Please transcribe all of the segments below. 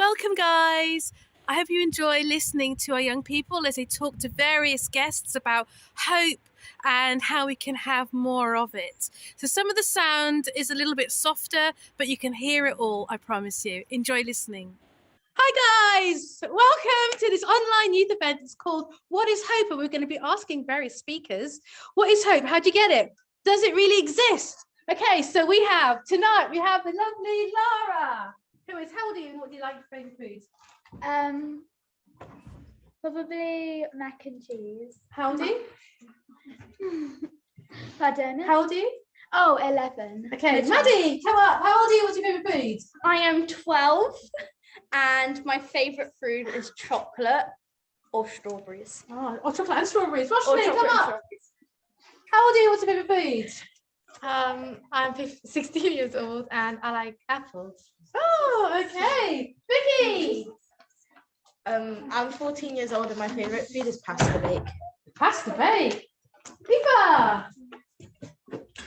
Welcome, guys. I hope you enjoy listening to our young people as they talk to various guests about hope and how we can have more of it. So some of the sound is a little bit softer, but you can hear it all, I promise you. Enjoy listening. Hi guys, welcome to this online youth event. It's called What is Hope? And we're going to be asking various speakers, what is hope? How do you get it? Does it really exist? Okay, so tonight we have the lovely Lara, who is, how old are you and what do you like for favourite foods? Probably mac and cheese. How old are you? Pardon? How old are you? Oh, 11. Okay, Maddie, come up. How old are you? What's your favourite food? I am 12 and my favourite food is chocolate or strawberries. Oh, chocolate and strawberries. Roshni, come up. How old are you? What's your favourite food? I'm 16 years old and I like apples. Oh, okay. Vicky. I'm 14 years old and my favourite food is pasta bake. Pasta bake. Eva.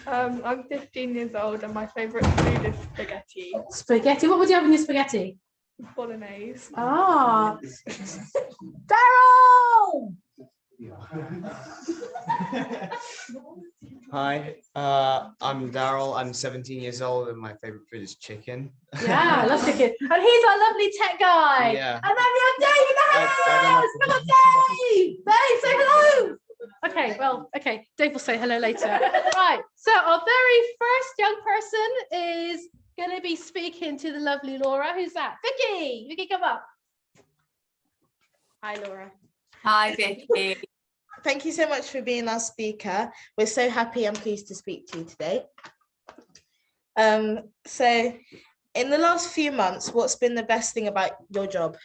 I'm 15 years old and my favourite food is spaghetti. Spaghetti. What would you have in your spaghetti? Bolognese. Ah. Daryl. Hi, I'm Daryl. I'm 17 years old and my favorite food is chicken. Yeah, I love chicken. And he's our lovely tech guy. Yeah. And then we have Dave in the house. Come on, Dave. Dave, say hello. Okay, Dave will say hello later. Right, so our very first young person is going to be speaking to the lovely Laura. Who's that? Vicky. Vicky, come up. Hi, Laura. Hi, Vicky. Thank you so much for being our speaker. We're so happy and pleased to speak to you today. So in the last few months, what's been the best thing about your job?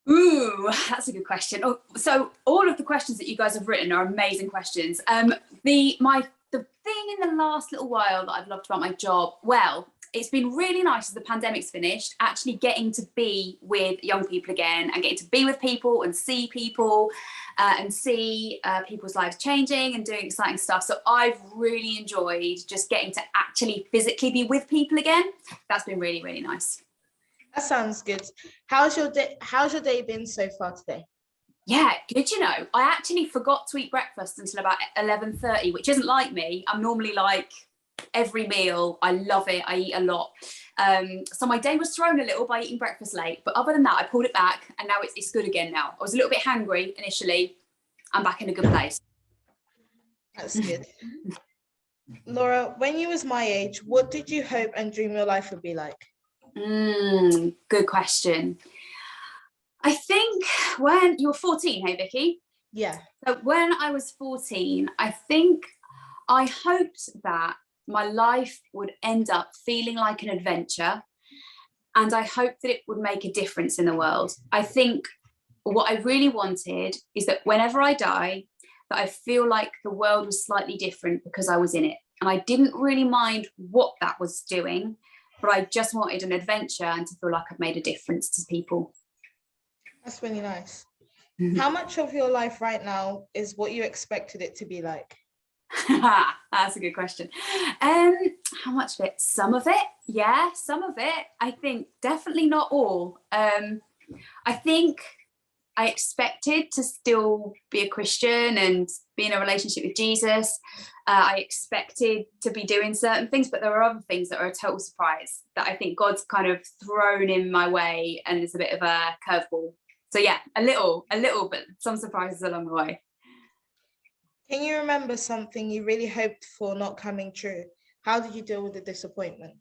Ooh, that's a good question. Oh, so all of the questions that you guys have written are amazing questions. The thing in the last little while that I've loved about my job, well, it's been really nice as the pandemic's finished, actually getting to be with young people again and getting to be with people and see people and see people's lives changing and doing exciting stuff. So I've really enjoyed just getting to actually physically be with people again. That's been really, really nice. That sounds good. How's your day been so far today? Yeah, good, you know. I actually forgot to eat breakfast until about 11:30, which isn't like me. I'm normally like every meal. I love it. I eat a lot. So my day was thrown a little by eating breakfast late. But other than that, I pulled it back and now it's good again now. I was a little bit hangry initially. I'm back in a good place. That's good. Laura, when you was my age, what did you hope and dream your life would be like? Good question. I think when you were 14, hey, Vicky? Yeah. So when I was 14, I think I hoped that my life would end up feeling like an adventure, and I hoped that it would make a difference in the world. I think what I really wanted is that whenever I die, that I feel like the world was slightly different because I was in it. And I didn't really mind what that was doing, but I just wanted an adventure and to feel like I'd made a difference to people. That's really nice. How much of your life right now is what you expected it to be like? That's a good question. How much of it? Some of it, yeah, some of it. I think definitely not all. I think I expected to still be a Christian and be in a relationship with Jesus. I expected to be doing certain things, but there are other things that are a total surprise that I think God's kind of thrown in my way, and it's a bit of a curveball. So yeah, a little, but some surprises along the way. Can you remember something you really hoped for not coming true? How did you deal with the disappointment?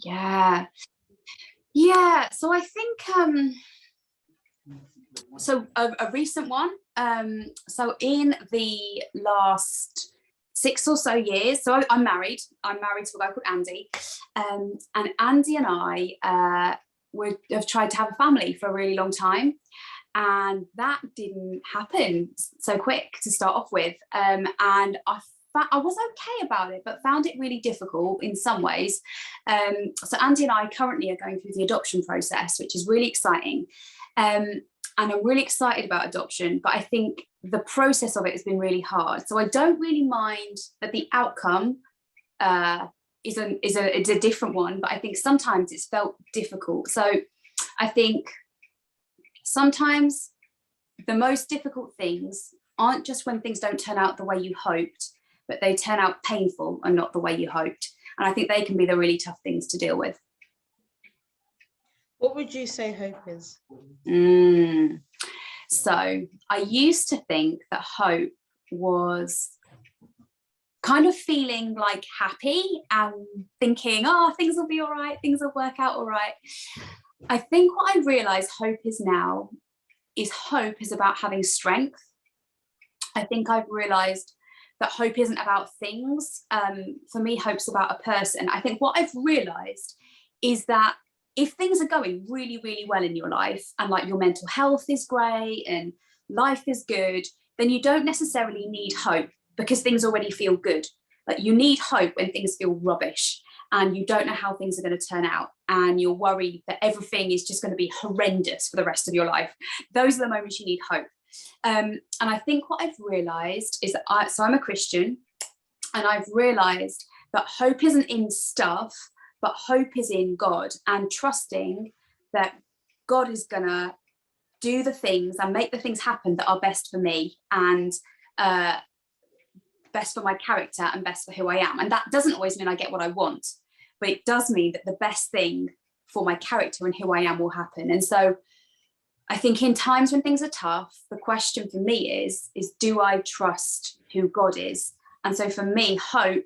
Yeah. So I think a recent one. So in the last 6 or so years, so I'm married. I'm married to a guy called Andy, and Andy and I have tried to have a family for a really long time. And that didn't happen so quick to start off with. And I was okay about it, but found it really difficult in some ways. So Andy and I currently are going through the adoption process, which is really exciting. And I'm really excited about adoption, but I think the process of it has been really hard. So I don't really mind that the outcome is a different one, but I think sometimes it's felt difficult. So I think sometimes the most difficult things aren't just when things don't turn out the way you hoped, but they turn out painful and not the way you hoped. And I think they can be the really tough things to deal with. What would you say hope is? So I used to think that hope was kind of feeling like happy and thinking, oh, things will be all right, things will work out all right. I think what I realise hope is now is hope is about having strength. I think I've realised that hope isn't about things. For me, hope's about a person. I think what I've realised is that if things are going really, really well in your life and like your mental health is great and life is good, then you don't necessarily need hope because things already feel good. Like you need hope when things feel rubbish and you don't know how things are going to turn out and you're worried that everything is just going to be horrendous for the rest of your life. Those are the moments you need hope. And I think what I've realised is that I'm a Christian, and I've realised that hope isn't in stuff, but hope is in God, and trusting that God is gonna do the things and make the things happen that are best for me and best for my character and best for who I am. And that doesn't always mean I get what I want, but it does mean that the best thing for my character and who I am will happen. And so I think in times when things are tough, the question for me is do I trust who God is? And so for me, hope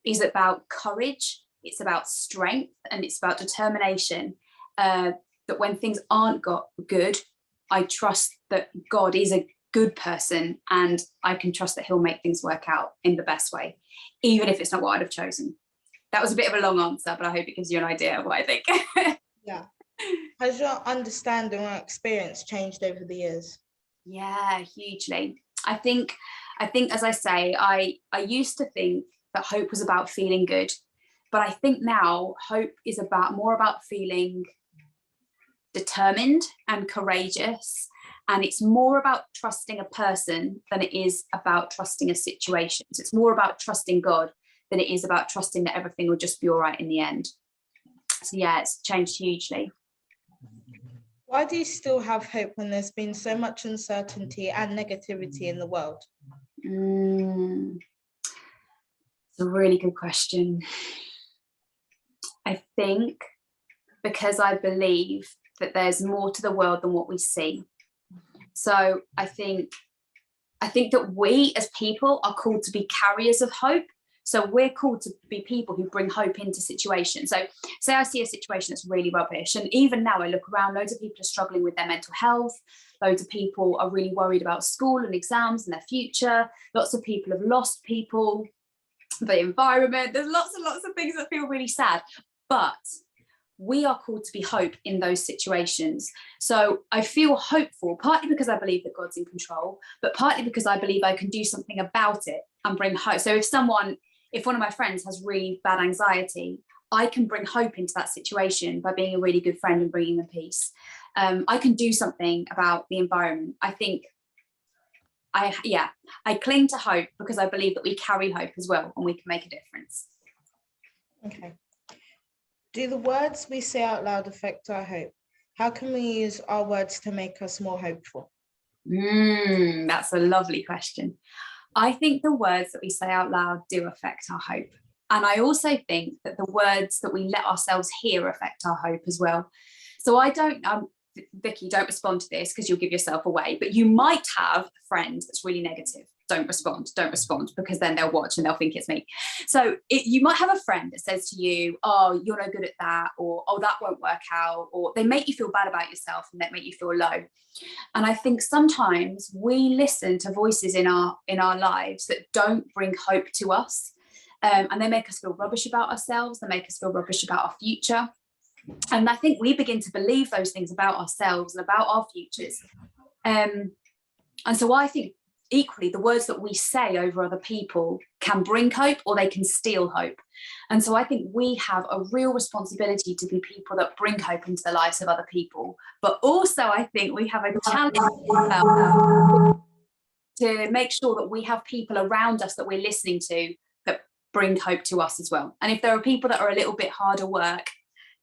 is about courage, it's about strength, and it's about determination, that when things aren't good, I trust that God is a good person and I can trust that he'll make things work out in the best way, even if it's not what I'd have chosen. That was a bit of a long answer, but I hope it gives you an idea of what I think. Yeah. Has your understanding or experience changed over the years? Yeah, hugely. I think, as I say, I used to think that hope was about feeling good, but I think now hope is more about feeling determined and courageous, and it's more about trusting a person than it is about trusting a situation. So it's more about trusting God than it is about trusting that everything will just be all right in the end. So yeah, it's changed hugely. Why do you still have hope when there's been so much uncertainty and negativity in the world? It's a really good question. I think because I believe that there's more to the world than what we see. So I think that we as people are called to be carriers of hope. So we're called to be people who bring hope into situations. So say I see a situation that's really rubbish, and even now I look around, loads of people are struggling with their mental health, loads of people are really worried about school and exams and their future, lots of people have lost people, the environment, there's lots and lots of things that feel really sad, but we are called to be hope in those situations. So I feel hopeful, partly because I believe that God's in control, but partly because I believe I can do something about it and bring hope. So if one of my friends has really bad anxiety, I can bring hope into that situation by being a really good friend and bringing them peace. I can do something about the environment. I think I cling to hope because I believe that we carry hope as well and we can make a difference. Okay. Do the words we say out loud affect our hope? How can we use our words to make us more hopeful? That's a lovely question. I think the words that we say out loud do affect our hope. And I also think that the words that we let ourselves hear affect our hope as well. So Vicky, don't respond to this because you'll give yourself away, but you might have a friend that's really negative. Don't respond, because then they'll watch and they'll think it's me. So you might have a friend that says to you, oh, you're no good at that, or oh, that won't work out, or they make you feel bad about yourself and they make you feel low. And I think sometimes we listen to voices in our lives that don't bring hope to us, and they make us feel rubbish about ourselves, they make us feel rubbish about our future. And I think we begin to believe those things about ourselves and about our futures. And so I think equally, the words that we say over other people can bring hope or they can steal hope. And so I think we have a real responsibility to be people that bring hope into the lives of other people. But also I think we have a challenge to make sure that we have people around us that we're listening to that bring hope to us as well. And if there are people that are a little bit harder work,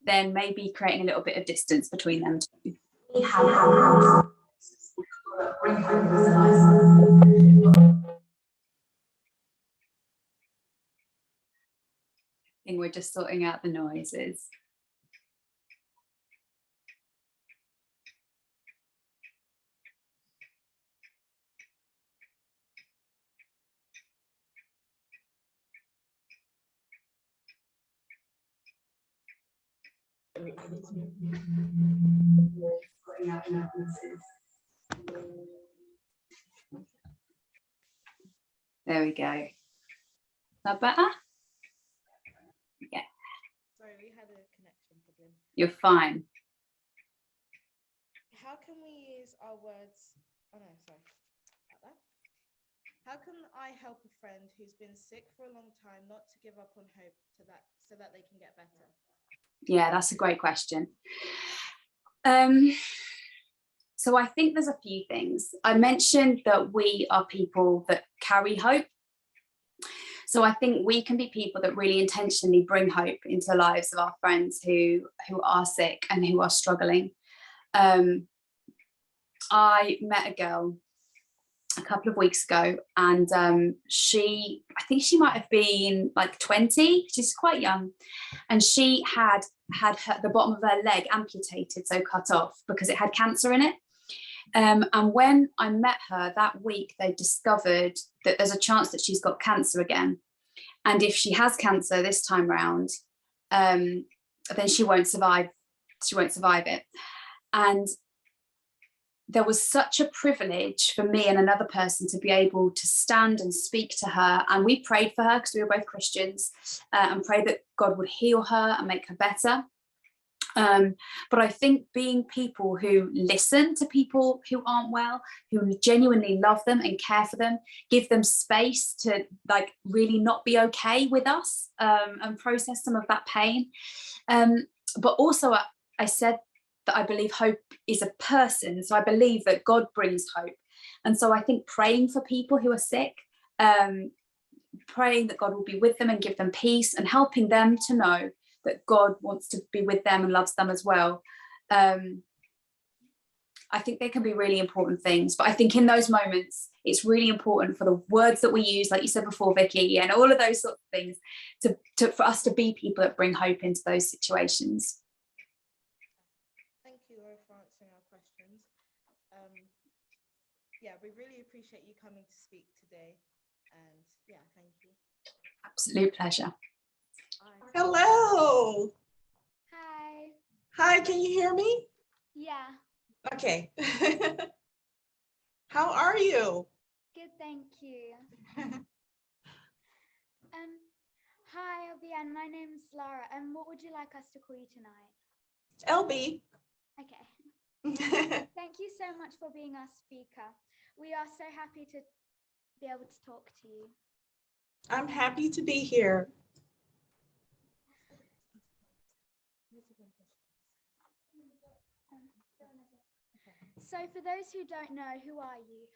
then maybe creating a little bit of distance between them two. I think we're just sorting out the noises. There we go. Is that better? Yeah. Sorry, we had a connection problem. You're fine. How can we use our words? Oh no, sorry. About that. How can I help a friend who's been sick for a long time not to give up on hope so that they can get better? Yeah, that's a great question. So I think there's a few things. I mentioned that we are people that carry hope. So I think we can be people that really intentionally bring hope into the lives of our friends who are sick and who are struggling. I met a girl a couple of weeks ago, and I think she might have been like 20. She's quite young, and she had the bottom of her leg amputated, so cut off, because it had cancer in it. And when I met her that week, they discovered that there's a chance that she's got cancer again, and if she has cancer this time round, then she won't survive it. And there was such a privilege for me and another person to be able to stand and speak to her. And we prayed for her because we were both Christians, and prayed that God would heal her and make her better. But I think being people who listen to people who aren't well, who genuinely love them and care for them, give them space to like really not be okay with us, and process some of that pain. But also I said that I believe hope is a person. So I believe that God brings hope. And so I think praying for people who are sick, praying that God will be with them and give them peace, and helping them to know that God wants to be with them and loves them as well. I think they can be really important things. But I think in those moments, it's really important for the words that we use, like you said before, Vicky, and all of those sorts of things, for us to be people that bring hope into those situations. Thank you for answering our questions. Yeah, we really appreciate you coming to speak today. And yeah, thank you. Absolute pleasure. Hello. Hi. Hi, can you hear me? Yeah. Okay. How are you? Good, thank you. Hi, Vianne. My name's Lara. What would you like us to call you tonight? LB. Okay. Thank you so much for being our speaker. We are so happy to be able to talk to you. I'm happy to be here. So for those who don't know, who are you?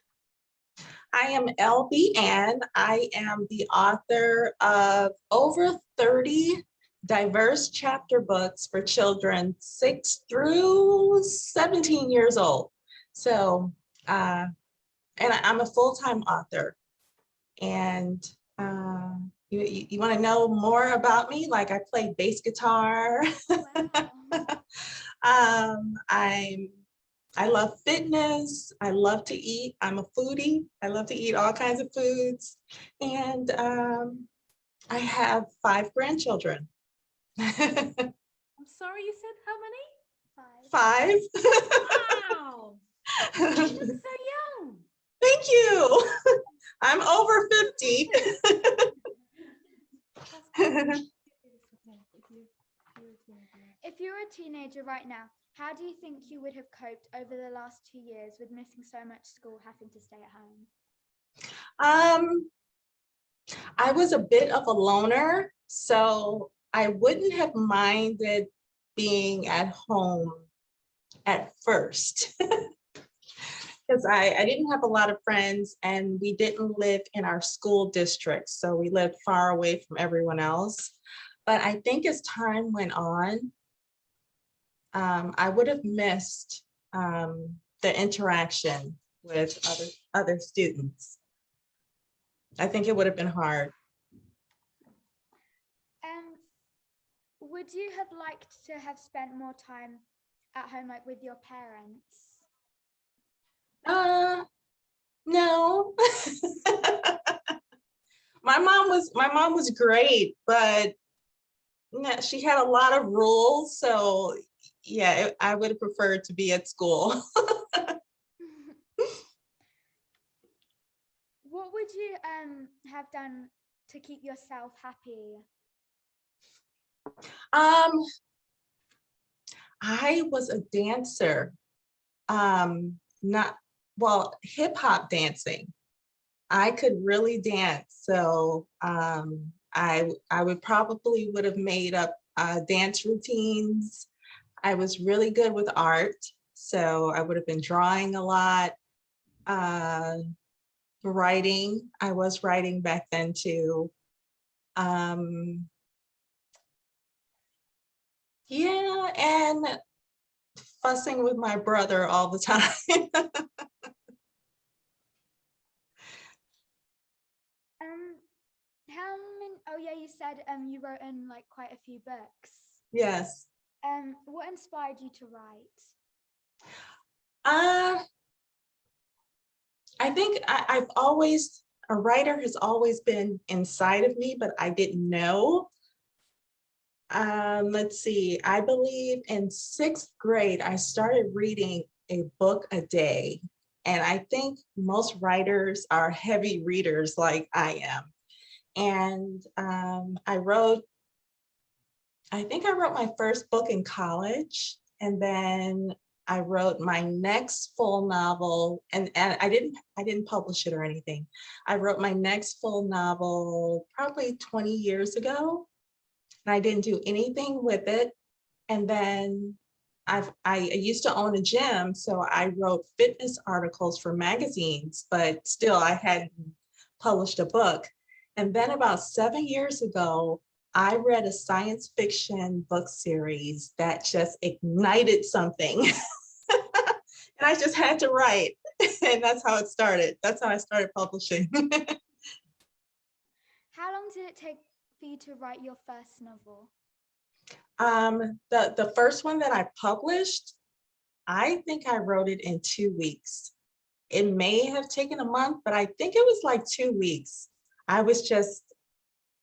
I am LB Anne. I am the author of over 30 diverse chapter books for children 6 through 17 years old. So, and I'm a full-time author. And you want to know more about me? Like, I play bass guitar. Wow. I love fitness. I love to eat. I'm a foodie. I love to eat all kinds of foods. And I have 5 grandchildren. I'm sorry, you said how many? 5. 5. Wow. You're so young. Thank you. I'm over 50. If you're a teenager right now, how do you think you would have coped over the last 2 years with missing so much school, having to stay at home? I was a bit of a loner, so I wouldn't have minded being at home at first. Because I didn't have a lot of friends, and we didn't live in our school district, so we lived far away from everyone else. But I think as time went on, I would have missed the interaction with other students. I think it would have been hard. Would you have liked to have spent more time at home, like with your parents? No. My mom was great, but she had a lot of rules. So yeah, I would have preferred to be at school. What would you have done to keep yourself happy? I was a dancer, not well, hip hop dancing. I could really dance, so I would probably would have made up dance routines. I was really good with art, so I would have been drawing a lot. Writing, I was writing back then too. Yeah, and fussing with my brother all the time. How many? Oh yeah, you said you wrote in like quite a few books. Yes. What inspired you to write? I think I've always, a writer has always been inside of me, but I didn't know. Let's see, I believe in 6th grade, I started reading a book a day. And I think most writers are heavy readers like I am. And I think I wrote my first book in college, and then I wrote my next full novel, and I didn't publish it or anything. I wrote my next full novel probably 20 years ago, and I didn't do anything with it. And then I used to own a gym, so I wrote fitness articles for magazines, but still I hadn't published a book. And then about 7 years ago, I read a science fiction book series that just ignited something. And I just had to write. And that's how it started. That's how I started publishing. How long did it take for you to write your first novel? The first one that I published, I think I wrote it in 2 weeks. It may have taken a month, but I think it was like 2 weeks. I was just,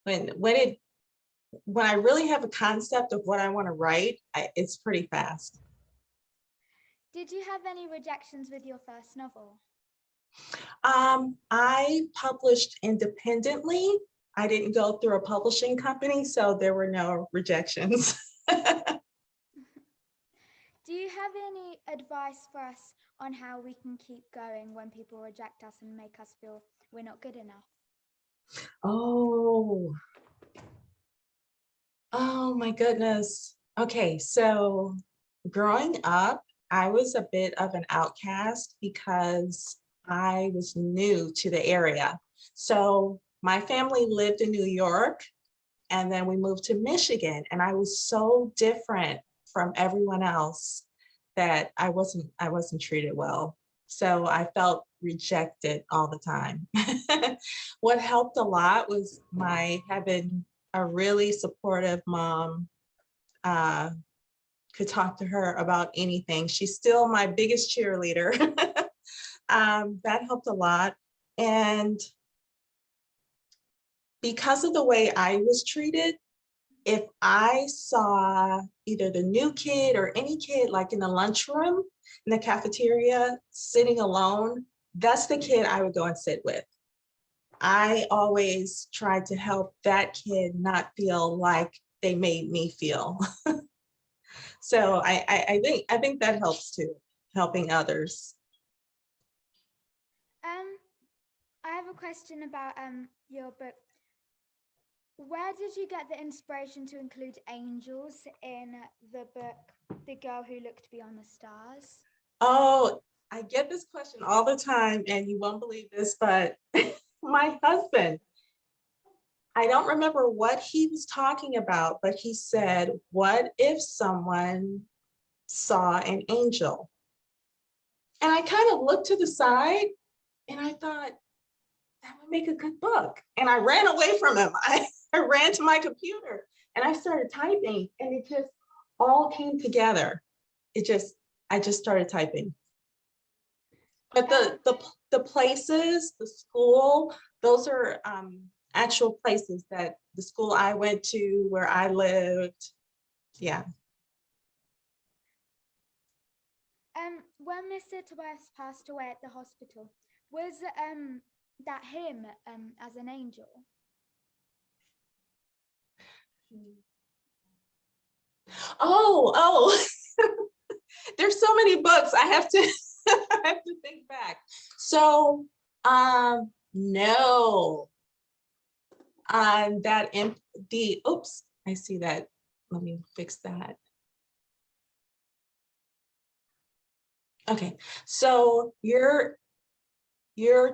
when I really have a concept of what I want to write, it's pretty fast. Did you have any rejections with your first novel? I published independently. I didn't go through a publishing company, so there were no rejections. Do you have any advice for us on how we can keep going when people reject us and make us feel we're not good enough? Oh my goodness. Okay, so growing up, I was a bit of an outcast because I was new to the area. So my family lived in New York, and then we moved to Michigan, and I was so different from everyone else that I wasn't treated well. So I felt rejected all the time. What helped a lot was my having a really supportive mom. Could talk to her about anything. She's still my biggest cheerleader. That helped a lot. And because of the way I was treated, if I saw either the new kid or any kid like in the lunchroom, in the cafeteria, sitting alone, that's the kid I would go and sit with. I always tried to help that kid not feel like they made me feel. So I think that helps too, helping others. I have a question about your book. Where did you get the inspiration to include angels in the book, The Girl Who Looked Beyond the Stars? Oh, I get this question all the time, and you won't believe this, but my husband, I don't remember what he was talking about, but he said, what if someone saw an angel. And I kind of looked to the side and I thought, that would make a good book. And I ran away from him. I ran to my computer and I started typing, and it just all came together. I just started typing. But the places, the school, those are actual places that the school I went to, where I lived. Yeah. When Mr. Tobias passed away at the hospital, was that him as an angel? Oh, there's so many books. I have to I have to think back. So no. Oops, I see that. Let me fix that. Okay, so you're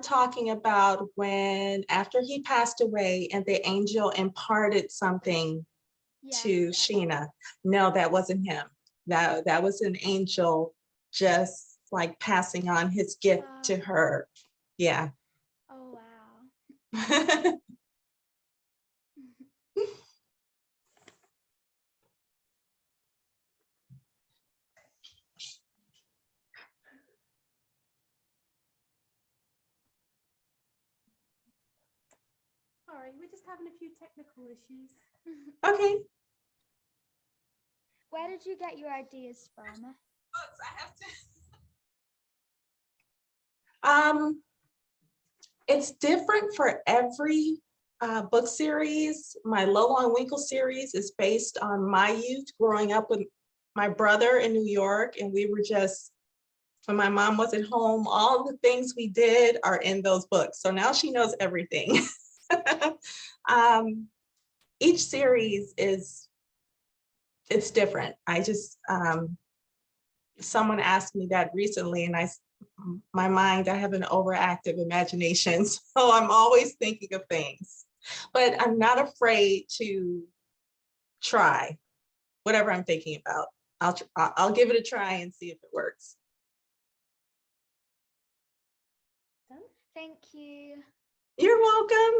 talking about when after he passed away and the angel imparted something to Sheena. No, that wasn't him. That was an angel just like passing on his gift to her. Yeah. Oh, wow. Sorry, we're just having a few technical issues. Okay. Where did you get your ideas from? Books, I have to. It's different for every book series. My Low on Winkle series is based on my youth growing up with my brother in New York, and we were just, when my mom wasn't home, all the things we did are in those books. So now she knows everything. Each series it's different. I just, someone asked me that recently, and I have an overactive imagination. So I'm always thinking of things, but I'm not afraid to try whatever I'm thinking about. I'll give it a try and see if it works. Thank you. You're welcome.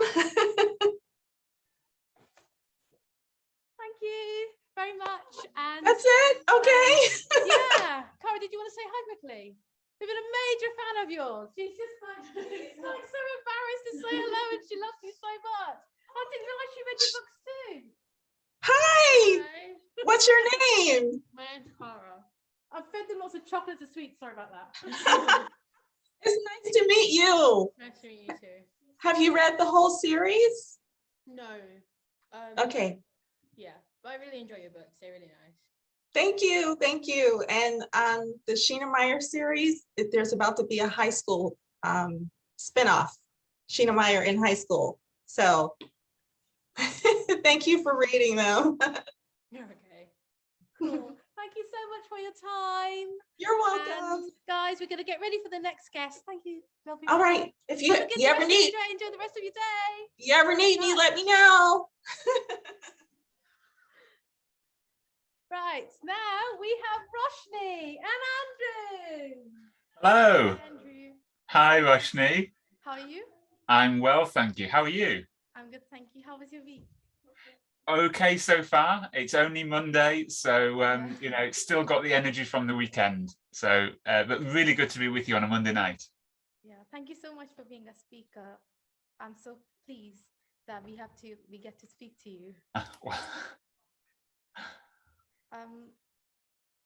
Thank you very much. And That's it. Okay. yeah, Cara, did you want to say hi quickly? We've been a major fan of yours. She's just like so embarrassed to say hello, and she loves you so much. I didn't realize she read your books too. Hi. Hi. What's your name? My name's Cara. I've fed them lots of chocolates and sweets. Sorry about that. It's nice to meet you. Nice to meet you too. Have you read the whole series? No. Okay. Yeah, but I really enjoy your books. They're really nice. Thank you. Thank you. And the Sheena Meyer series, there's about to be a high school spinoff, Sheena Meyer in high school. So thank you for reading them. You're okay. Cool. Thank you so much for your time. You're welcome. And guys, we're going to get ready for the next guest. Thank you. Lovely. All right. If you ever need, enjoy the rest of your day. you ever need me, let me know. Right, now we have Roshni and Andrew. Hello. Andrew. Hi, Roshni. How are you? I'm well, thank you. How are you? I'm good, thank you. How was your week? Okay so far. It's only Monday, so you know, it's still got the energy from the weekend. So, but really good to be with you on a Monday night. Yeah, thank you so much for being a speaker. I'm so pleased that we get to speak to you.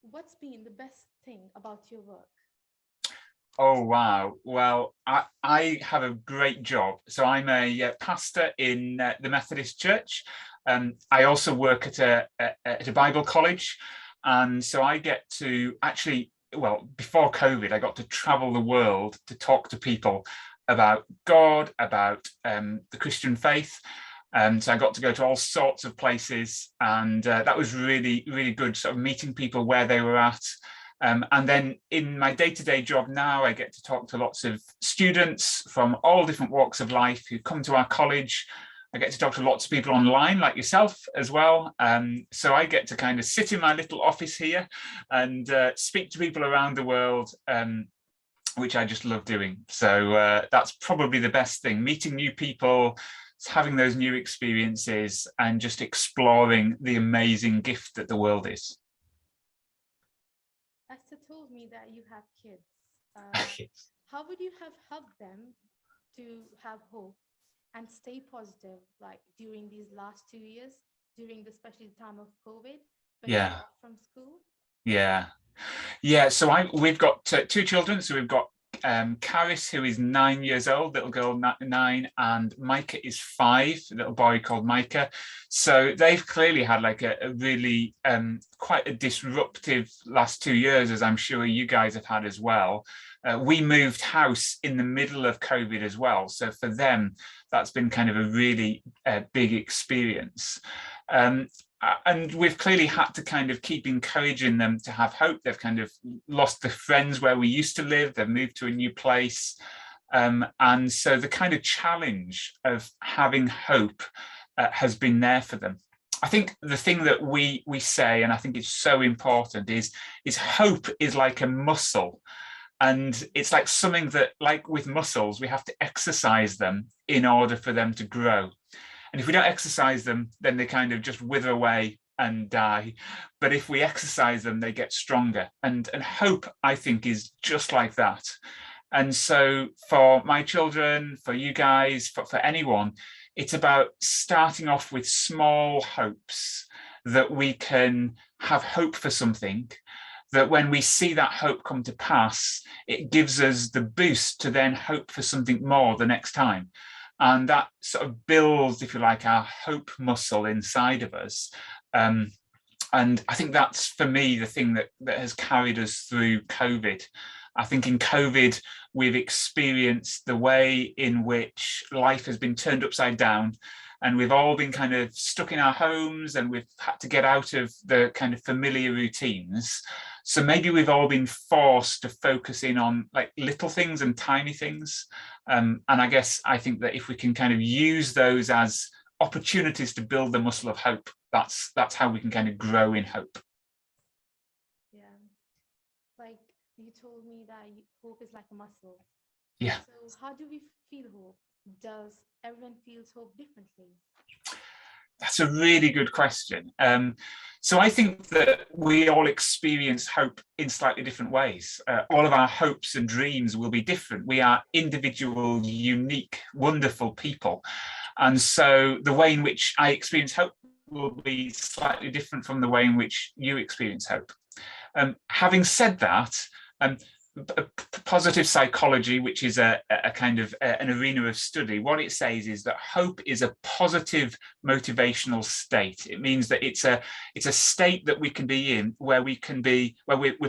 What's been the best thing about your work? Oh wow, well I have a great job. So I'm a pastor in the Methodist Church. I also work at a Bible college, and so I get to actually, well, before COVID I got to travel the world to talk to people about God, about the Christian faith. So I got to go to all sorts of places, and that was really, really good, sort of meeting people where they were at. And then in my day-to-day job now, I get to talk to lots of students from all different walks of life who come to our college. I get to talk to lots of people online like yourself as well. So I get to kind of sit in my little office here and speak to people around the world, which I just love doing. So that's probably the best thing, meeting new people, having those new experiences and just exploring the amazing gift that the world is. Esther told me that you have kids. How would you have helped them to have hope and stay positive, like during these last 2 years, during the especially the time of COVID, when you're off from school? Yeah, so we've got two children. So we've got Caris, who is 9 years old, little girl 9, and Micah is 5, a little boy called Micah. So they've clearly had like a really quite a disruptive last 2 years, as I'm sure you guys have had as well. We moved house in the middle of COVID as well. So for them, that's been kind of a really big experience. And we've clearly had to kind of keep encouraging them to have hope. They've kind of lost the friends where we used to live. They've moved to a new place. And so the kind of challenge of having hope has been there for them. I think the thing that we say, and I think it's so important, is hope is like a muscle. And it's like something that, like with muscles, we have to exercise them in order for them to grow. And if we don't exercise them, then they kind of just wither away and die. But if we exercise them, they get stronger. And hope, I think, is just like that. And so for my children, for you guys, for anyone, it's about starting off with small hopes, that we can have hope for something, that when we see that hope come to pass, it gives us the boost to then hope for something more the next time. And that sort of builds, if you like, our hope muscle inside of us. And I think that's, for me, the thing that has carried us through COVID. I think in COVID, we've experienced the way in which life has been turned upside down, and we've all been kind of stuck in our homes, and we've had to get out of the kind of familiar routines. So maybe we've all been forced to focus in on like little things and tiny things. And I think that if we can kind of use those as opportunities to build the muscle of hope, that's how we can kind of grow in hope. Yeah, like you told me that hope is like a muscle. Yeah. So how do we feel hope? Does everyone feel hope differently? That's a really good question. So I think that we all experience hope in slightly different ways. All of our hopes and dreams will be different. We are individual, unique, wonderful people. And so the way in which I experience hope will be slightly different from the way in which you experience hope. Having said that, positive psychology, which is a kind of an arena of study, what it says is that hope is a positive motivational state. It means that it's a state that we can be in where we're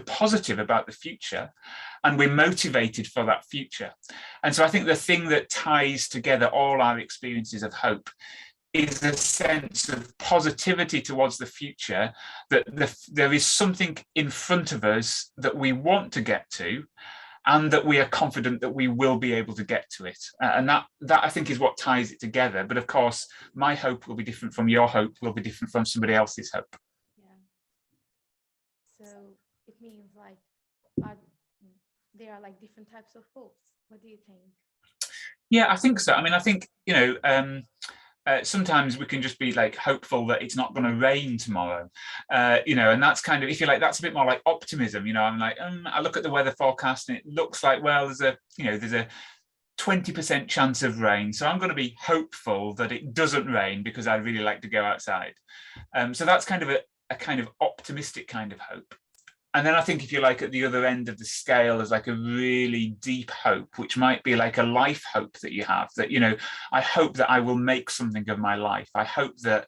positive about the future, and we're motivated for that future. And so I think the thing that ties together all our experiences of hope is a sense of positivity towards the future, that there is something in front of us that we want to get to, and that we are confident that we will be able to get to it. And that I think is what ties it together. But of course, my hope will be different from your hope, will be different from somebody else's hope. Yeah. So it means like there are like different types of hopes. What do you think? Yeah, I think so. I mean, I think, sometimes we can just be like hopeful that it's not going to rain tomorrow, and that's kind of, if you like, that's a bit more like optimism. I'm like, I look at the weather forecast and it looks like, well, there's a 20% chance of rain, so I'm going to be hopeful that it doesn't rain because I really like to go outside. So that's kind of a kind of optimistic kind of hope. And then I think, if you like, at the other end of the scale is like a really deep hope, which might be like a life hope that you have, that, I hope that I will make something of my life. I hope that,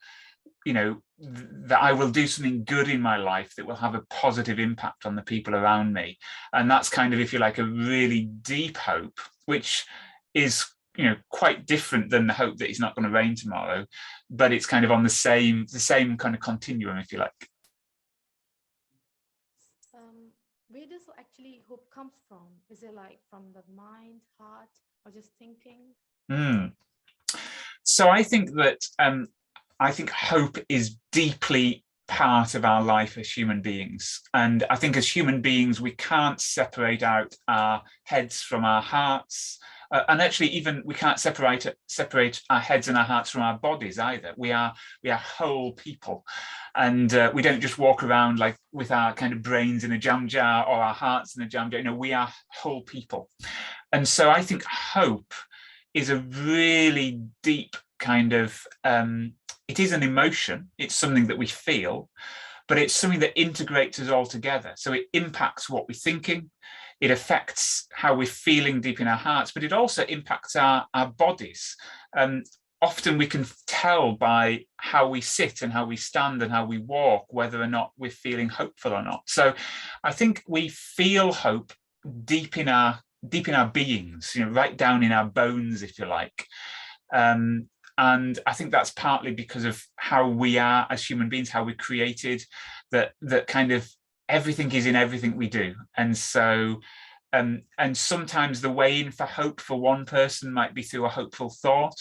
that I will do something good in my life that will have a positive impact on the people around me. And that's kind of, if you like, a really deep hope, which is, quite different than the hope that it's not going to rain tomorrow, but it's kind of on the same kind of continuum, if you like. Where does actually hope comes from? Is it like from the mind, heart, or just thinking? So I think that I think hope is deeply part of our life as human beings. And I think as human beings, we can't separate out our heads from our hearts. And actually, even we can't separate our heads and our hearts from our bodies either. We are whole people, and we don't just walk around like with our kind of brains in a jam jar or our hearts in a jam jar. You know, we are whole people, and so I think hope is a really deep kind of. It is an emotion. It's something that we feel, but it's something that integrates us all together. So it impacts what we're thinking. It affects how we're feeling deep in our hearts, but it also impacts our bodies. Often we can tell by how we sit and how we stand and how we walk, whether or not we're feeling hopeful or not. So I think we feel hope deep in our beings, you know, right down in our bones, if you like. And I think that's partly because of how we are as human beings, how we're created, that kind of everything is in everything we do. And so, and sometimes the way in for hope for one person might be through a hopeful thought.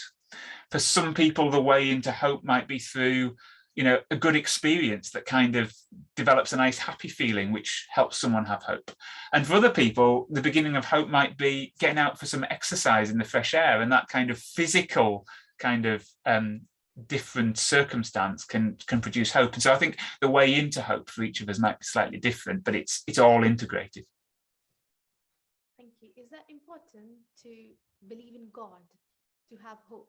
For some people, the way into hope might be through, you know, a good experience that kind of develops a nice happy feeling, which helps someone have hope. And for other people, the beginning of hope might be getting out for some exercise in the fresh air, and that kind of physical kind of different circumstance can produce hope. And so I think the way into hope for each of us might be slightly different, but it's all integrated. Thank you. Is that important to believe in God to have hope?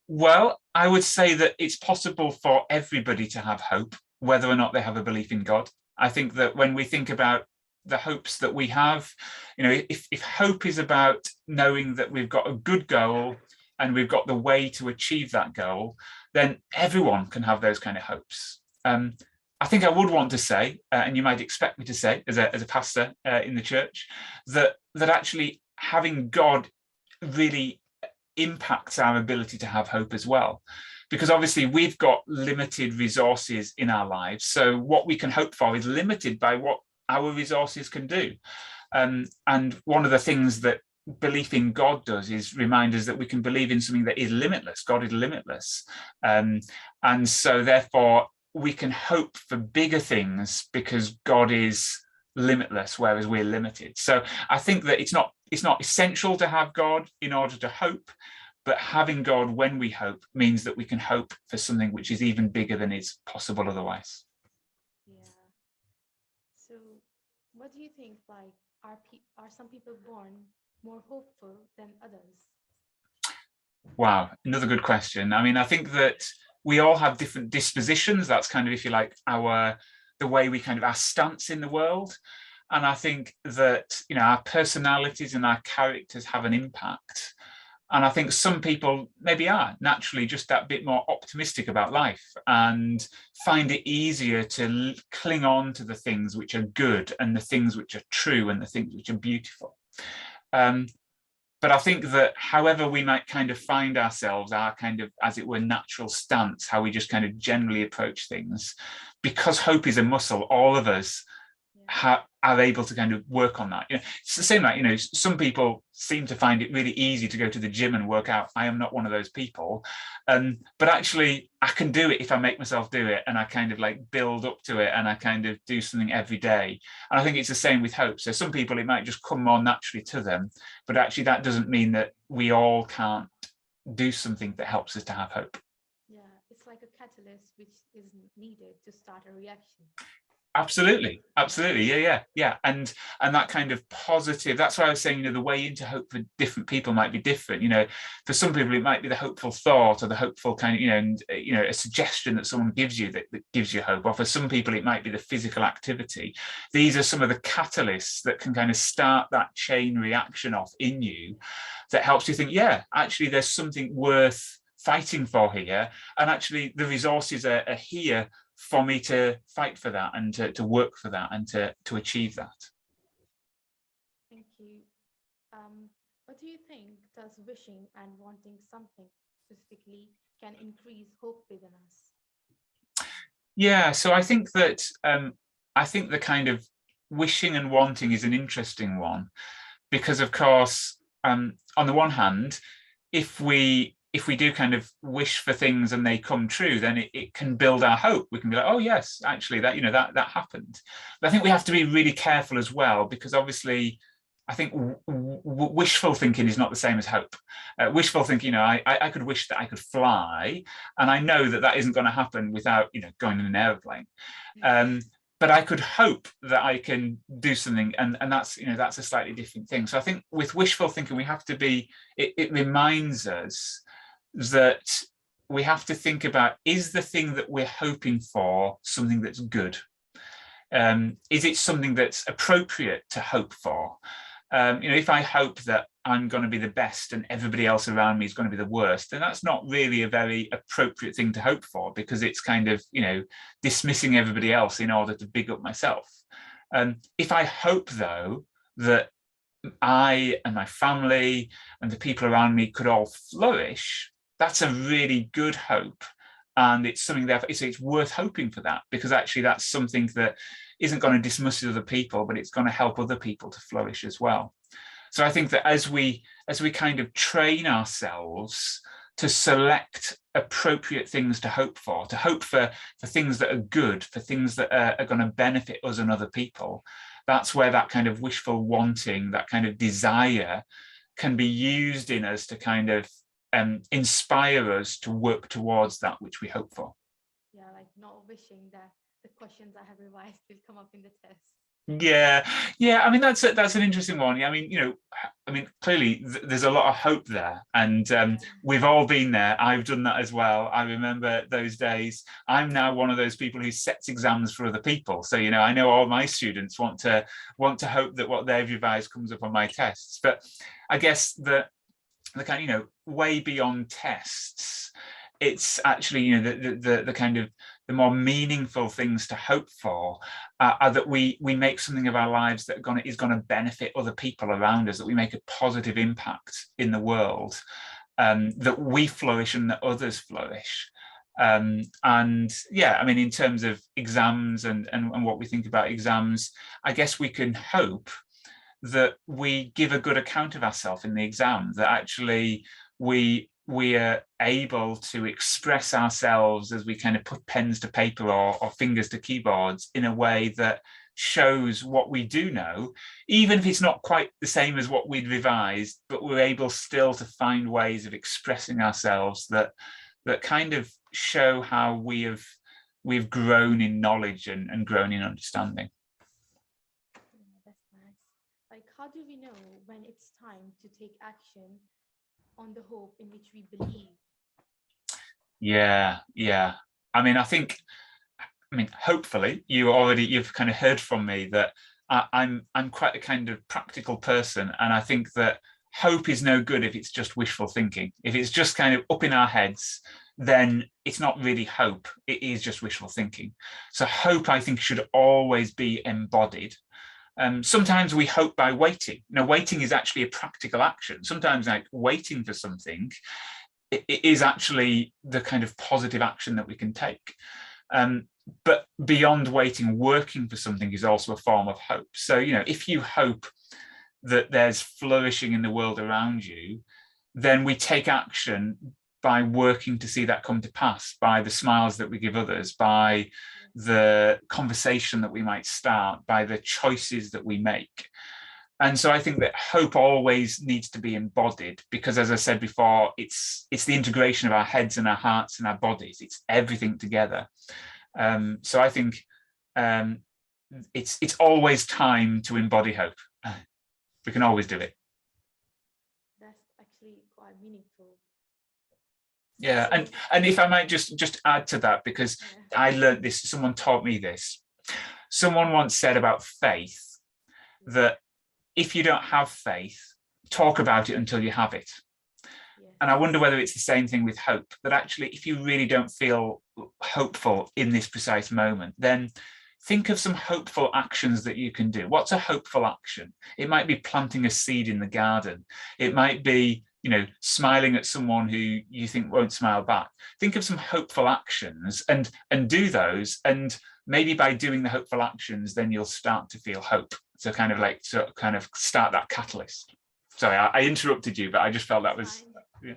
Well, I would say that it's possible for everybody to have hope, whether or not they have a belief in God. I think that when we think about the hopes that we have, you know, if hope is about knowing that we've got a good goal and we've got the way to achieve that goal, then everyone can have those kind of hopes. I think I would want to say, and you might expect me to say as a pastor in the church, that actually having God really impacts our ability to have hope as well. Because obviously we've got limited resources in our lives. So what we can hope for is limited by what our resources can do. And one of the things that belief in God does is remind us that we can believe in something that is limitless. God is limitless. And so therefore we can hope for bigger things because God is limitless, whereas we're limited. So I think that it's not essential to have God in order to hope, but having God when we hope means that we can hope for something which is even bigger than is possible otherwise. Yeah. So what do you think, like, are some people born more hopeful than others? Wow, another good question. I mean, I think that we all have different dispositions. That's kind of, if you like, the way we kind of our stance in the world. And I think that, you know, our personalities and our characters have an impact. And I think some people maybe are naturally just that bit more optimistic about life and find it easier to cling on to the things which are good and the things which are true and the things which are beautiful. But I think that however we might kind of find ourselves, our kind of, as it were, natural stance, how we just kind of generally approach things, because hope is a muscle, all of us are able to kind of work on that. You know, it's the same like, you know, some people seem to find it really easy to go to the gym and work out. I am not one of those people. But actually I can do it if I make myself do it, and I kind of like build up to it, and I kind of do something every day. And I think it's the same with hope. So some people, it might just come more naturally to them, but actually that doesn't mean that we all can't do something that helps us to have hope. Yeah, it's like a catalyst which is needed to start a reaction. Absolutely. Yeah. And that kind of positive, that's why I was saying, you know, the way into hope for different people might be different. You know, for some people it might be the hopeful thought or the hopeful kind of, you know, a suggestion that someone gives you that gives you hope. Or for some people it might be the physical activity. These are some of the catalysts that can kind of start that chain reaction off in you that helps you think, yeah, actually there's something worth fighting for here, and actually the resources are here for me to fight for that and to work for that and to achieve that. Thank you. What do you think does wishing and wanting something specifically can increase hope within us? Yeah, so I think that the kind of wishing and wanting is an interesting one, because of course, on the one hand, if we if we do kind of wish for things and they come true, then it can build our hope. We can be like, oh yes, actually that, that happened. But I think we have to be really careful as well, because obviously I think wishful thinking is not the same as hope. Wishful thinking, I could wish that I could fly, and I know that isn't going to happen without, going in an airplane. But I could hope that I can do something, and that's, that's a slightly different thing. So I think with wishful thinking, we have to be, it reminds us that we have to think about, is the thing that we're hoping for something that's good? Is it something that's appropriate to hope for? If I hope that I'm going to be the best and everybody else around me is going to be the worst, then that's not really a very appropriate thing to hope for, because it's kind of, dismissing everybody else in order to big up myself. If I hope, though, that I and my family and the people around me could all flourish, that's a really good hope. And it's something that it's worth hoping for that, because actually that's something that isn't going to dismiss other people, but it's going to help other people to flourish as well. So I think that as we kind of train ourselves to select appropriate things to hope for things that are good, for things that are going to benefit us and other people, that's where that kind of wishful wanting, that kind of desire can be used in us to kind of inspire us to work towards that which we hope for. Yeah, like not wishing that the questions I have revised will come up in the test. Yeah. I mean, that's an interesting one. I mean, clearly there's a lot of hope there, and we've all been there. I've done that as well. I remember those days. I'm now one of those people who sets exams for other people. So I know all my students want to hope that what they've revised comes up on my tests. But I guess the kind of way beyond tests, it's actually the kind of the more meaningful things to hope for are that we make something of our lives that is going to benefit other people around us, that we make a positive impact in the world, that we flourish and that others flourish. And yeah, I mean, in terms of exams and what we think about exams, I guess we can hope that we give a good account of ourselves in the exam, that actually we are able to express ourselves as we kind of put pens to paper or fingers to keyboards in a way that shows what we do know, even if it's not quite the same as what we'd revised, but we're able still to find ways of expressing ourselves that kind of show how we've grown in knowledge and grown in understanding. That's nice. Like, how do we know when it's time to take action on the hope in which we believe? Yeah. I mean, hopefully you've kind of heard from me that I'm quite a kind of practical person, and I think that hope is no good if it's just wishful thinking. If it's just kind of up in our heads, then it's not really hope, it is just wishful thinking. So hope, I think, should always be embodied. Sometimes we hope by waiting. Waiting is actually a practical action. Sometimes, like, waiting for something, it is actually the kind of positive action that we can take. But beyond waiting, working for something is also a form of hope. So, if you hope that there's flourishing in the world around you, then we take action by working to see that come to pass, by the smiles that we give others, by the conversation that we might start, by the choices that we make. And so I think that hope always needs to be embodied, because, as I said before, it's the integration of our heads and our hearts and our bodies. It's everything together. So I think it's always time to embody hope. We can always do it. That's actually quite meaningful. Yeah, and if I might just add to that, because I learned this, someone taught me this. Someone once said about faith that if you don't have faith, talk about it until you have it. And I wonder whether it's the same thing with hope, that actually if you really don't feel hopeful in this precise moment, then think of some hopeful actions that you can do. What's a hopeful action? It might be planting a seed in the garden. It might be, smiling at someone who you think won't smile back. Think of some hopeful actions and do those. And maybe by doing the hopeful actions, then you'll start to feel hope. So kind of start that catalyst. Sorry, I interrupted you, but I just felt that was. Yeah.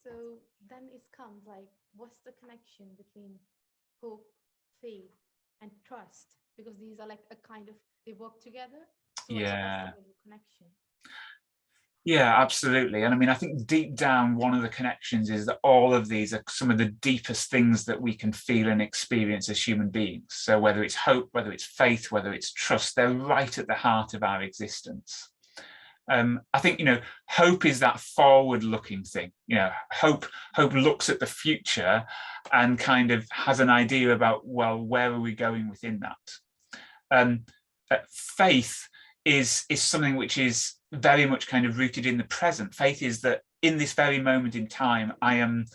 So comes, like, what's the connection between hope, faith, and trust? Because these are like a kind of, they work together. So like, what's Yeah. the little connection? Yeah, absolutely. And I mean, I think deep down, one of the connections is that all of these are some of the deepest things that we can feel and experience as human beings. So whether it's hope, whether it's faith, whether it's trust, they're right at the heart of our existence. I think, hope is that forward-looking thing. Hope looks at the future and kind of has an idea about, well, where are we going within that? Faith is something which is very much kind of rooted in the present. Faith is that in this very moment in time, I am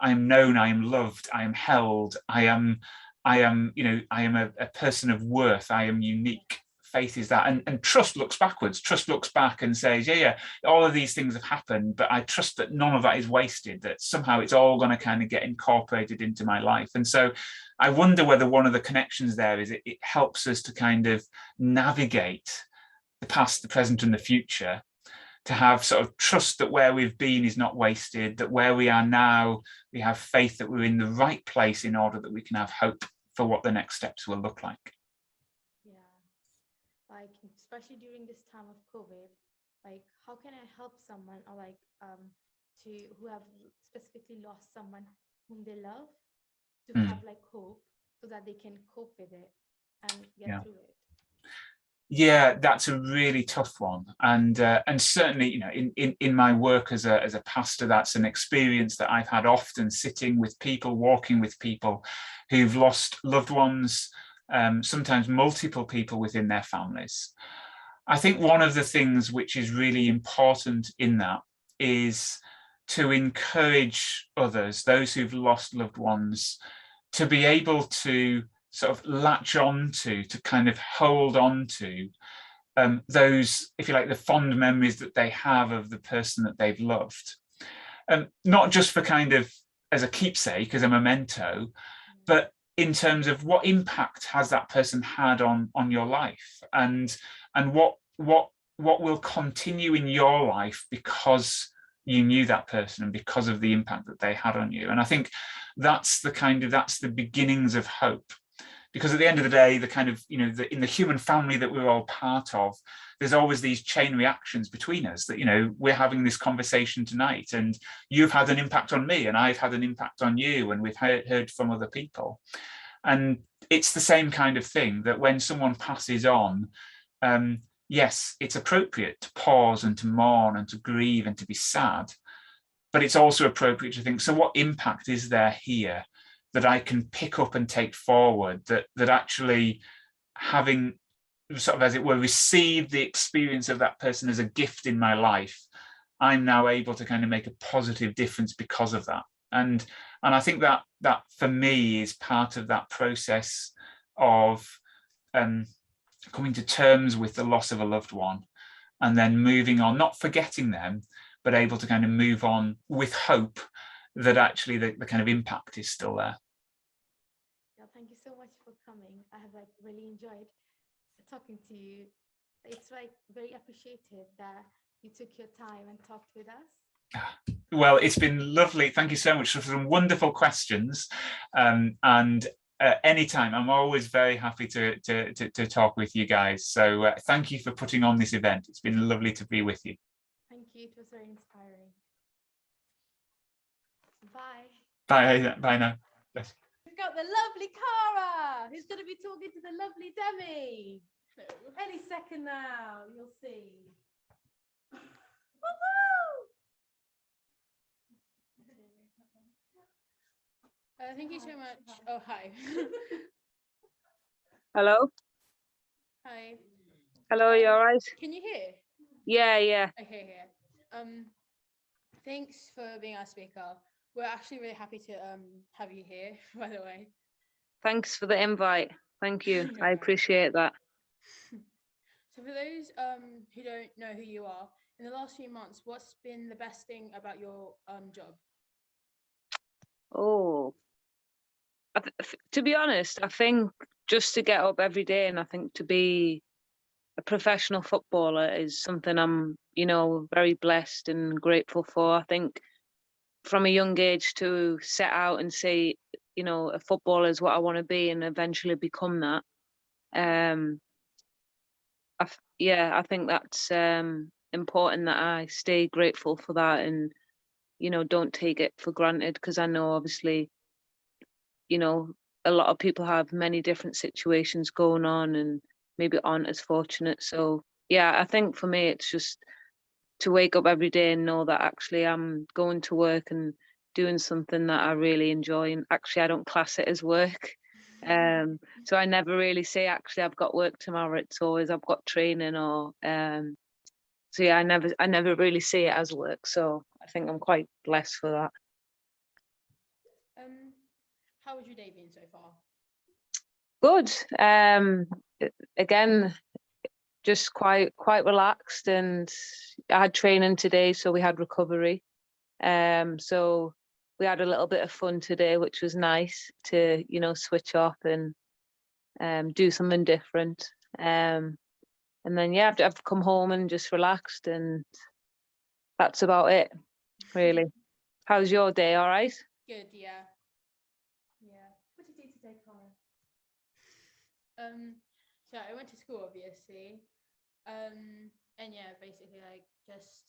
known, I am loved, I am held, I am a person of worth, I am unique. Faith is that, and trust looks backwards. Trust looks back and says, yeah, all of these things have happened, but I trust that none of that is wasted, that somehow it's all going to kind of get incorporated into my life. And so I wonder whether one of the connections there is it helps us to kind of navigate the past, the present, and the future, to have sort of trust that where we've been is not wasted, that where we are now, we have faith that we're in the right place in order that we can have hope for what the next steps will look like. Like, especially during this time of COVID, like, how can I help someone, or like who have specifically lost someone whom they love, to have like hope so that they can cope with it and get through it? Yeah, that's a really tough one, and certainly, in my work as a pastor, that's an experience that I've had often, sitting with people, walking with people who've lost loved ones. Sometimes multiple people within their families. I think one of the things which is really important in that is to encourage others, those who've lost loved ones, to be able to sort of latch on to kind of hold on to those, if you like, the fond memories that they have of the person that they've loved. Not just for kind of as a keepsake, as a memento, but in terms of what impact has that person had on your life, and what will continue in your life because you knew that person and because of the impact that they had on you. And I think that's the beginnings of hope, because at the end of the day, the kind of, in the human family that we're all part of, there's always these chain reactions between us, that, we're having this conversation tonight and you've had an impact on me and I've had an impact on you, and we've heard from other people. And it's the same kind of thing, that when someone passes on, yes, it's appropriate to pause and to mourn and to grieve and to be sad, but it's also appropriate to think, so what impact is there here that I can pick up and take forward, that actually, having sort of, as it were, received the experience of that person as a gift in my life, I'm now able to kind of make a positive difference because of that. And I think that for me is part of that process of coming to terms with the loss of a loved one, and then moving on, not forgetting them, but able to kind of move on with hope that actually the kind of impact is still there. Yeah, thank you so much for coming. I have like really enjoyed talking to you. It's like very appreciated that you took your time and talked with us. Well, it's been lovely. Thank you so much for some wonderful questions. Anytime, I'm always very happy to talk with you guys. So thank you for putting on this event. It's been lovely to be with you. Thank you. It was very inspiring. Bye. Bye now. Yes. We've got the lovely Cara, who's going to be talking to the lovely Demi. Hello. Any second now, you'll see. Thank you so much. Oh, hi. Hello? Hi. Hello, you all right? Can you hear? Yeah. Okay, here. Thanks for being our speaker. We're actually really happy to have you here, by the way. Thanks for the invite. Thank you. I appreciate that. So for those who don't know who you are, in the last few months, what's been the best thing about your job? Oh, to be honest, I think just to get up every day, and I think to be a professional footballer is something I'm, very blessed and grateful for. I think from a young age to set out and say, you know, a footballer is what I want to be and eventually become that. I think that's important that I stay grateful for that and, you know, don't take it for granted, because I know obviously, you know, a lot of people have many different situations going on and maybe aren't as fortunate. So yeah, I think for me it's just to wake up every day and know that actually I'm going to work and doing something that I really enjoy. And actually I don't class it as work. So I never really say actually I've got work tomorrow. It's always I've got training or so yeah, I never really see it as work. So I think I'm quite blessed for that. How was your day been so far? Good. Again, just quite relaxed, and I had training today, so we had recovery. So we had a little bit of fun today, which was nice to, you know, switch off and do something different. And then yeah, I've come home and just relaxed, and that's about it, really. How's your day? All right? Good, yeah. What did you do today, Cara? So I went to school, obviously. And yeah, basically like just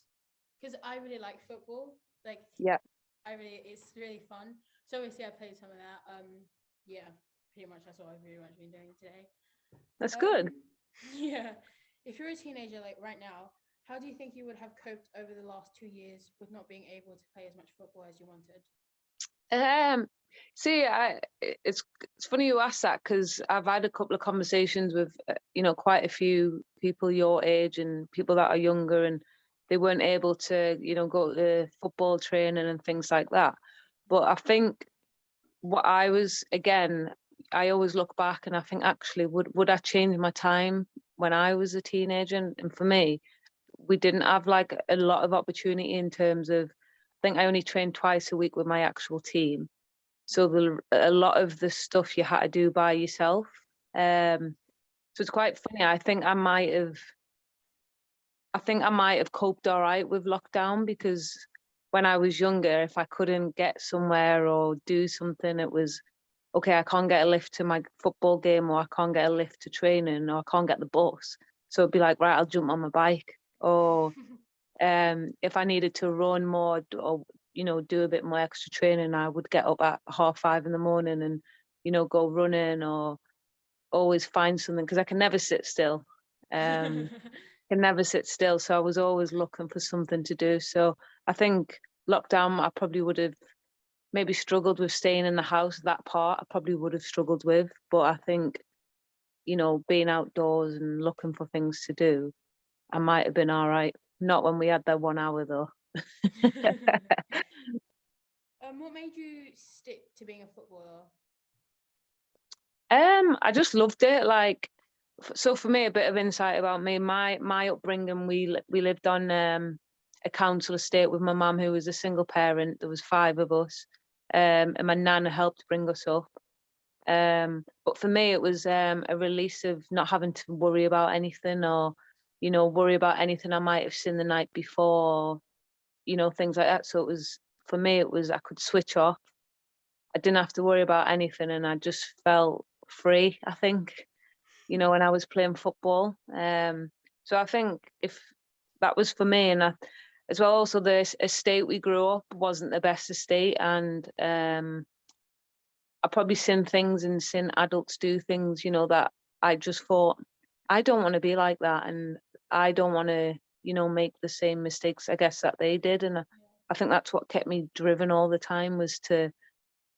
because I really like football, like yeah, it's really fun. So obviously I played some of that. Yeah, pretty much that's what I've really much been doing today. That's good. Yeah. If you're a teenager like right now, how do you think you would have coped over the last 2 years with not being able to play as much football as you wanted? See, it's funny you ask that, because I've had a couple of conversations with you know, quite a few people your age and people that are younger, and they weren't able to, you know, go to football training and things like that. But I think what I was, again, I always look back and I think actually would I change my time when I was a teenager? And for me, we didn't have like a lot of opportunity in terms of, I think I only trained twice a week with my actual team. So a lot of the stuff you had to do by yourself. So it's quite funny. I think I might have coped all right with lockdown, because when I was younger, if I couldn't get somewhere or do something, it was okay, I can't get a lift to my football game, or I can't get a lift to training, or I can't get the bus. So it'd be like, right, I'll jump on my bike. Or if I needed to run more or, you know, do a bit more extra training, I would get up at 5:30 in the morning and, you know, go running, or always find something, because I can never sit still. Can never sit still. So I was always looking for something to do. So I think lockdown, I probably would have maybe struggled with staying in the house. That part I probably would have struggled with. But I think, you know, being outdoors and looking for things to do, I might have been all right. Not when we had that 1 hour though. What made you stick to being a footballer? I just loved it. Like, so for me, a bit of insight about me, my upbringing, we lived on a council estate with my mum, who was a single parent. There was 5 of us, and my nana helped bring us up. But for me, it was a release of not having to worry about anything, or, you know, worry about anything I might have seen the night before, you know, things like that. So it was, for me, it was, I could switch off. I didn't have to worry about anything, and I just felt free, I think, you know, when I was playing football. So I think if that was for me, and as well, also the estate we grew up wasn't the best estate, and I probably seen things and seen adults do things, you know, that I just thought, I don't want to be like that, and I don't want to, you know, make the same mistakes, I guess, that they did. And I think that's what kept me driven all the time, was I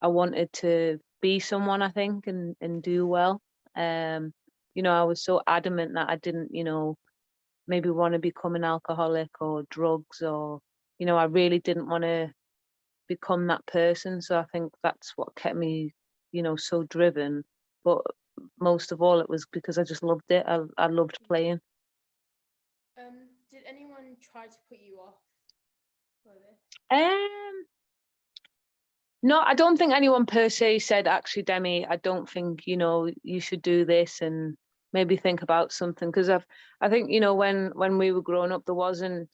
wanted to be someone, I think, and do well. You know, I was so adamant that I didn't, you know, maybe want to become an alcoholic or drugs, or, you know, I really didn't want to become that person. So I think that's what kept me, you know, so driven. But most of all, it was because I just loved it. I loved playing. Did anyone try to put you off for this? No, I don't think anyone per se said, actually, Demi, I don't think, you know, you should do this and maybe think about something. Because I think, you know, when we were growing up, it wasn't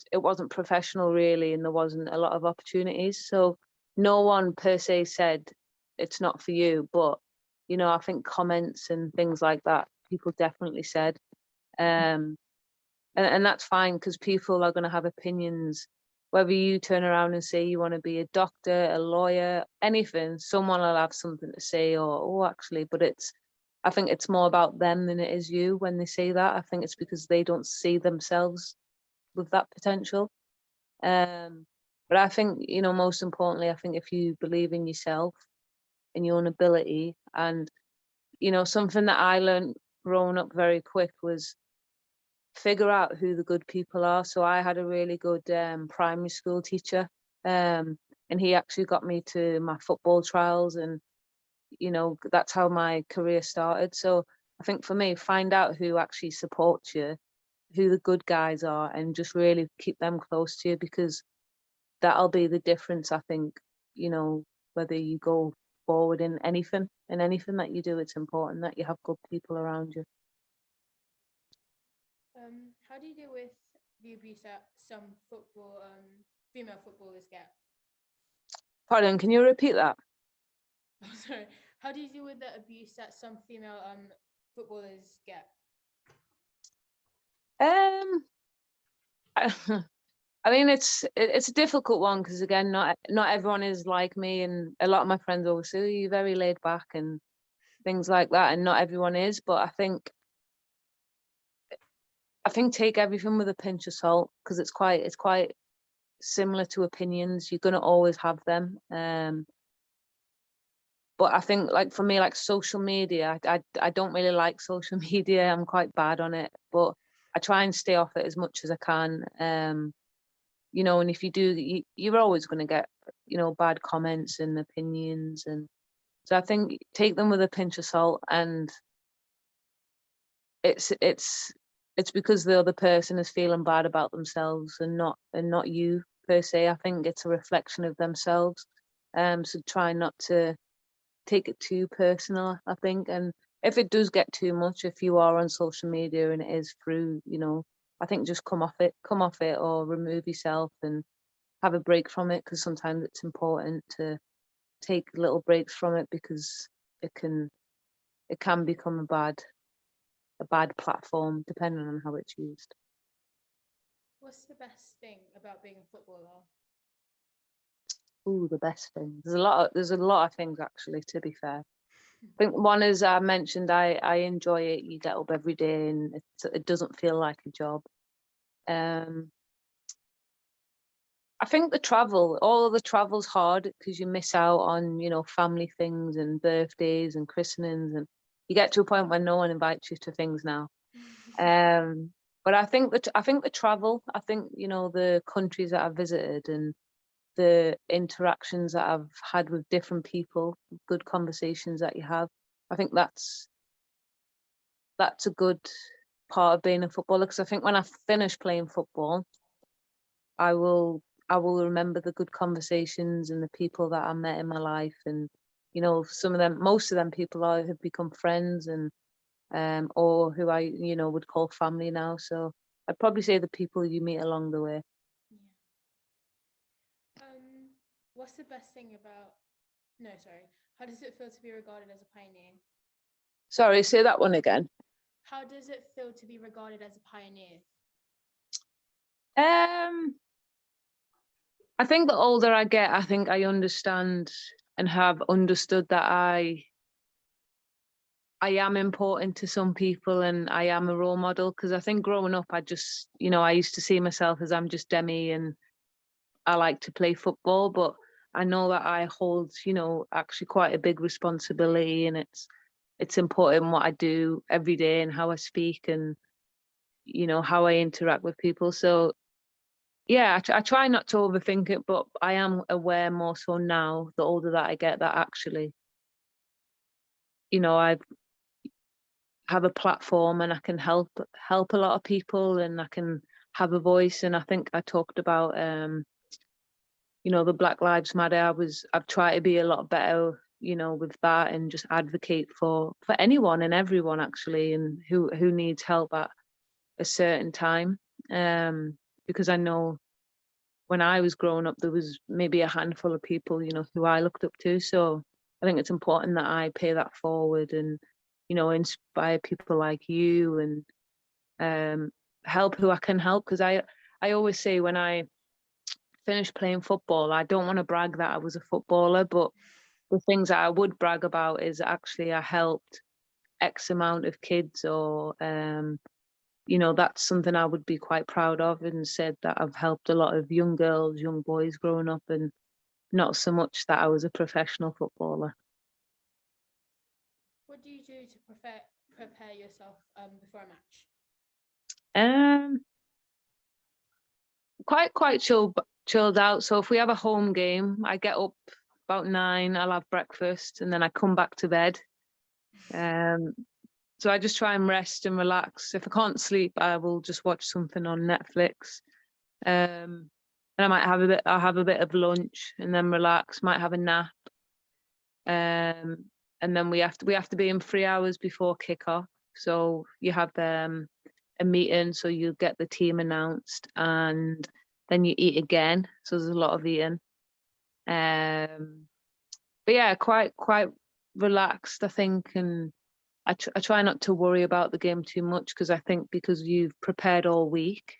professional really, and there wasn't a lot of opportunities. So no one per se said it's not for you, but you know, I think comments and things like that, people definitely said, and that's fine, because people are going to have opinions. Whether you turn around and say you want to be a doctor, a lawyer, anything, someone will have something to say, or oh, actually, but I think it's more about them than it is you when they say that. I think it's because they don't see themselves with that potential. But I think, you know, most importantly, I think if you believe in yourself, in your own ability, and, you know, something that I learned growing up very quick was figure out who the good people are. So I had a really good primary school teacher, and he actually got me to my football trials, and you know, that's how my career started. So I think for me, find out who actually supports you, who the good guys are, and just really keep them close to you, because that'll be the difference. I think, you know, whether you go forward in anything that you do, it's important that you have good people around you. How do you deal with the abuse that some female footballers get? Pardon, can you repeat that? Oh, sorry. How do you deal with the abuse that some female footballers get? I mean, it's a difficult one, because again, not everyone is like me, and a lot of my friends always say, "Oh, you're very laid back," and things like that, and not everyone is. But I think take everything with a pinch of salt, because it's quite similar to opinions. You're gonna always have them. But I think, like for me, like social media, I don't really like social media. I'm quite bad on it, but I try and stay off it as much as I can. You know, and if you do, you're always going to get, you know, bad comments and opinions, and so I think take them with a pinch of salt. And it's because the other person is feeling bad about themselves, and not you per se. I think it's a reflection of themselves. So try not to take it too personal, I think. And if it does get too much, if you are on social media and it is through, you know, I think just come off it, or remove yourself and have a break from it, because sometimes it's important to take little breaks from it, because it can become a bad platform depending on how it's used. What's the best thing about being a footballer? Ooh, the best thing. There's a lot of things, actually, to be fair. I think one is, I mentioned, I enjoy it. You get up every day and it doesn't feel like a job. I think all of the travel's hard, because you miss out on, you know, family things and birthdays and christenings, and you get to a point where no one invites you to things now. But I think the travel, I think, you know, the countries that I've visited and the interactions that I've had with different people, good conversations that you have, I think that's a good part of being a footballer. Because I think when I finish playing football, I will remember the good conversations and the people that I met in my life. And, you know, most of them people have become friends, and or who I, you know, would call family now. So I'd probably say the people you meet along the way. What's the best thing about? No, sorry. How does it feel to be regarded as a pioneer? Sorry, say that one again. How does it feel to be regarded as a pioneer? I think the older I get, I think I understand and have understood that I am important to some people, and I am a role model. Because I think growing up, I just, you know, I used to see myself as I'm just Demi and I like to play football, but I know that I hold, you know, actually quite a big responsibility, and it's important what I do every day and how I speak and, you know, how I interact with people. So yeah, I try not to overthink it, but I am aware more so now, the older that I get, that actually, you know, I have a platform and I can help a lot of people, and I can have a voice. And I think I talked about, you know, the Black Lives Matter. I've tried to be a lot better, you know, with that, and just advocate for anyone and everyone, actually, and who needs help at a certain time. Because I know when I was growing up, there was maybe a handful of people, you know, who I looked up to. So I think it's important that I pay that forward and, you know, inspire people like you and help who I can help. Because I always say when I finish playing football, I don't want to brag that I was a footballer, but the things that I would brag about is actually I helped X amount of kids, or you know, that's something I would be quite proud of, and said that I've helped a lot of young girls, young boys growing up, and not so much that I was a professional footballer. What do you do to prepare yourself before a match? Quite chilled out. So if we have a home game, I get up about 9, I'll have breakfast, and then I come back to bed. So I just try and rest and relax. If I can't sleep, I will just watch something on Netflix. And I might have I'll have a bit of lunch and then relax, might have a nap. And then we have to be in 3 hours before kickoff. So you have a meeting, so you get the team announced, and then you eat again. So there's a lot of eating. But yeah, quite relaxed, I think, and I try not to worry about the game too much, because I think because you've prepared all week,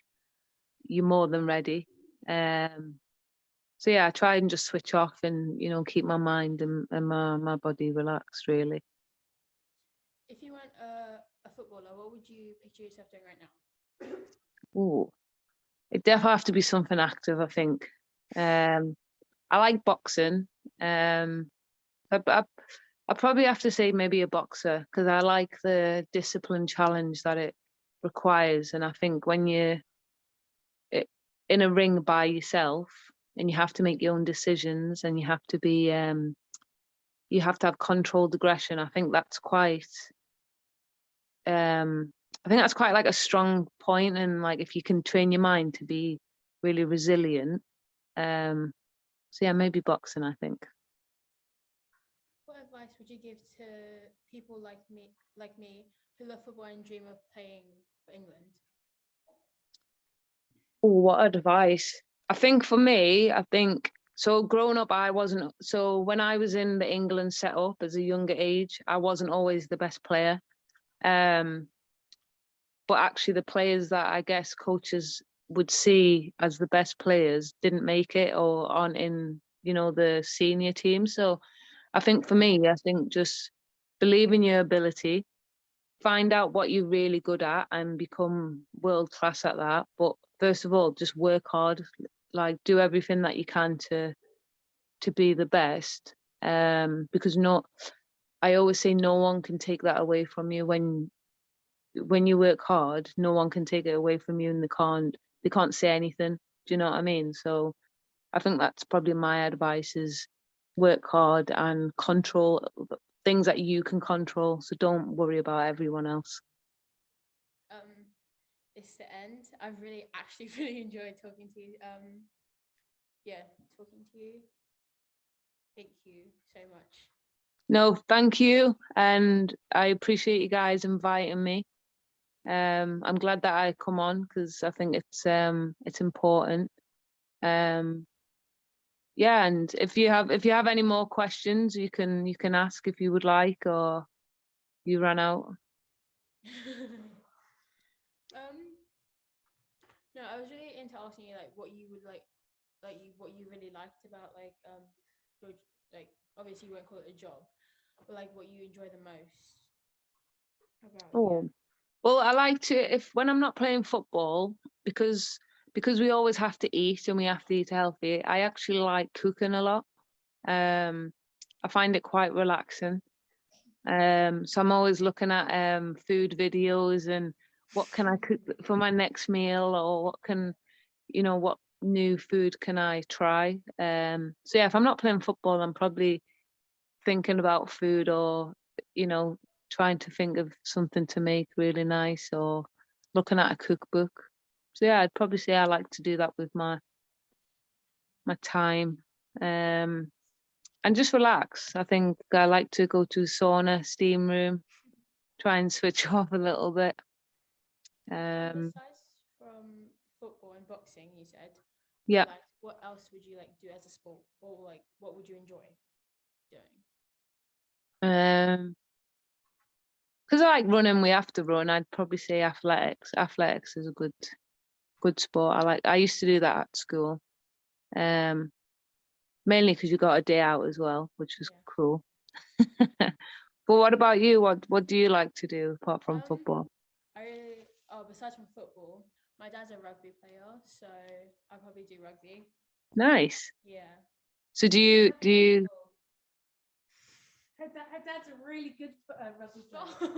you're more than ready. So yeah, I try and just switch off and, you know, keep my mind and my body relaxed, really. If you weren't a footballer, what would you picture yourself doing right now? Ooh, it definitely have to be something active, I think. I like boxing. I probably have to say maybe a boxer, because I like the discipline challenge that it requires. And I think when you're in a ring by yourself and you have to make your own decisions, and you have to be you have to have controlled aggression, I think that's quite like a strong point. And like, if you can train your mind to be really resilient, so yeah, maybe boxing, I think. What advice would you give to people like me who love football and dream of playing for England? Oh, what advice? I think for me, so growing up, so when I was in the England setup as a younger age, I wasn't always the best player. But actually the players that I guess coaches would see as the best players didn't make it, or aren't in, you know, the senior team. So I think for me, I think just believe in your ability, find out what you're really good at and become world class at that. But first of all, just work hard, like do everything that you can to be the best. Because I always say no one can take that away from you. When you work hard, no one can take it away from you, and they can't say anything. Do you know what I mean? So I think that's probably my advice, is work hard and control things that you can control. So don't worry about everyone else. It's the end. I've actually really enjoyed talking to you. Talking to you. Thank you so much. No, thank you. And I appreciate you guys inviting me. I'm glad that I come on, because I think it's important. Yeah, and if you have any more questions, you can ask if you would like, or you ran out. No, I was really into asking you like what you would what you really liked about your, like, obviously you won't call it a job, but like what you enjoy the most about Oh, well, I like to, when I'm not playing football, because we always have to eat and we have to eat healthy, I actually like cooking a lot. I find it quite relaxing. So I'm always looking at food videos and what can I cook for my next meal, or what new food can I try. So yeah, if I'm not playing football, I'm probably thinking about food, or trying to think of something to make really nice, or looking at a cookbook. So yeah, I'd probably say I like to do that with my time. And just relax. I think I like to go to sauna, steam room, try and switch off a little bit. Besides from football and boxing, you said, Yeah. Like, what else would you like do as a sport, or like what would you enjoy doing? Because I like running, we have to run. I'd probably say athletics. Athletics is a good sport. I used to do that at school. Mainly because you got a day out as well, which was cool. But what about you? What do you like to do apart from football? Besides from football, my dad's a rugby player, so I'll probably do rugby. Nice. Yeah. So do you Her dad's a really good rugby player. He's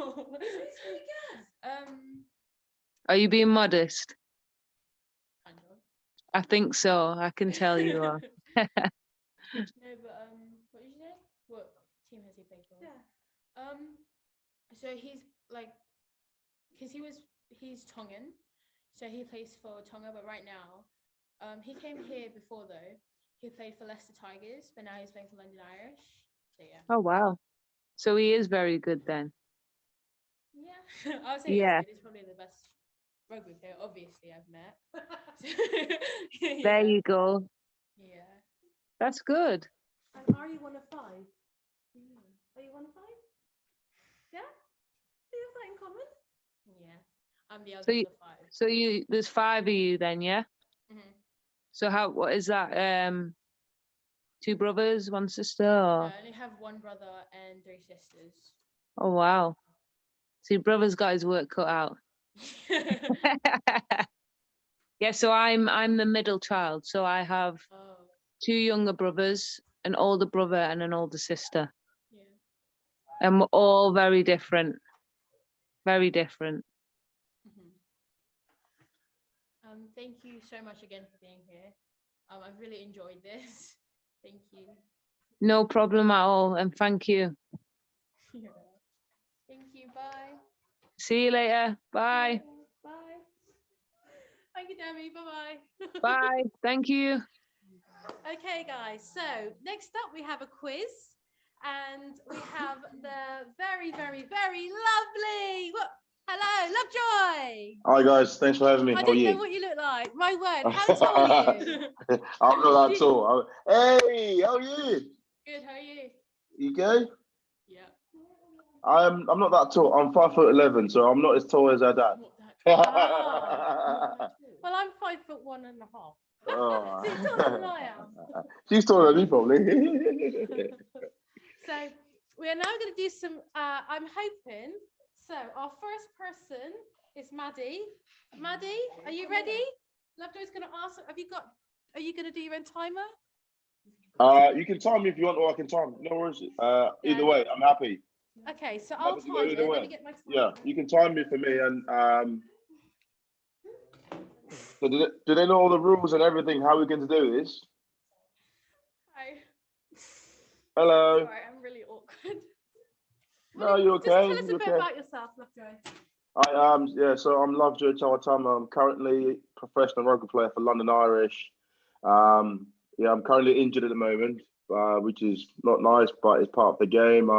really good. are you being modest? Kind of. I think so. I can tell you are. No, but what did you say? What team has he played for? Yeah. So he's like, because he's Tongan, so he plays for Tonga. But right now, he came here before though. He played for Leicester Tigers, but now he's playing for London Irish. So yeah. Oh wow. So he is very good then. Yeah, I would say Yeah. he's probably the best rugby player, obviously, I've met. There Yeah. you go. Yeah. That's good. And are you one of 5? Are you one of 5? Yeah? Do you have that in common? Yeah. I'm the So eldest you, of 5. so there's 5 of you then, yeah? Mhm. So what is that? 2 brothers, 1 sister, I or? only have 1 brother and 3 sisters. Oh wow. So your brother's got his work cut out. Yeah, so I'm the middle child. So I have Oh. 2 younger brothers, an older brother and an older sister. Yeah. And we're all very different. Very different. Thank you so much again for being here. I've really enjoyed this. Thank you. No problem at all. And thank you. Yeah. Thank you. Bye. See you later. Bye. Bye. Thank you, Demi. Bye-bye. Bye. Thank you. Okay, guys. So next up, we have a quiz, and we have the very, very, very lovely. Hello, Lovejoy. Hi guys, thanks for having me. I How are didn't know you? what you look like. My word, how tall are you? I'm not that tall. Hey, how are you? Good. How are you? You good? Yeah. I'm not that tall. I'm 5'11", so I'm not as tall as her dad. Well, I'm 5'1.5". Oh. So you're taller than I am. She's taller than me, probably. So we are now going to do some. I'm hoping. So our first person is Maddie. Maddie, are you ready? Lovejoy's going to ask. Are you going to do your own timer? You can time me if you want, or I can time. No worries. Either way, I'm happy. Okay, so I'll time it. Either way. Let me get my timer. Yeah, you can time me for me, and so do they know all the rules and everything? How we're going to do this? Hi. Hello. Sorry, I'm really awkward. No, you're okay. Just tell us a You're bit okay. about yourself, Lovejoy. So I'm Lovejoy Chawatama. I'm currently a professional rugby player for London Irish. I'm currently injured at the moment, which is not nice, but it's part of the game.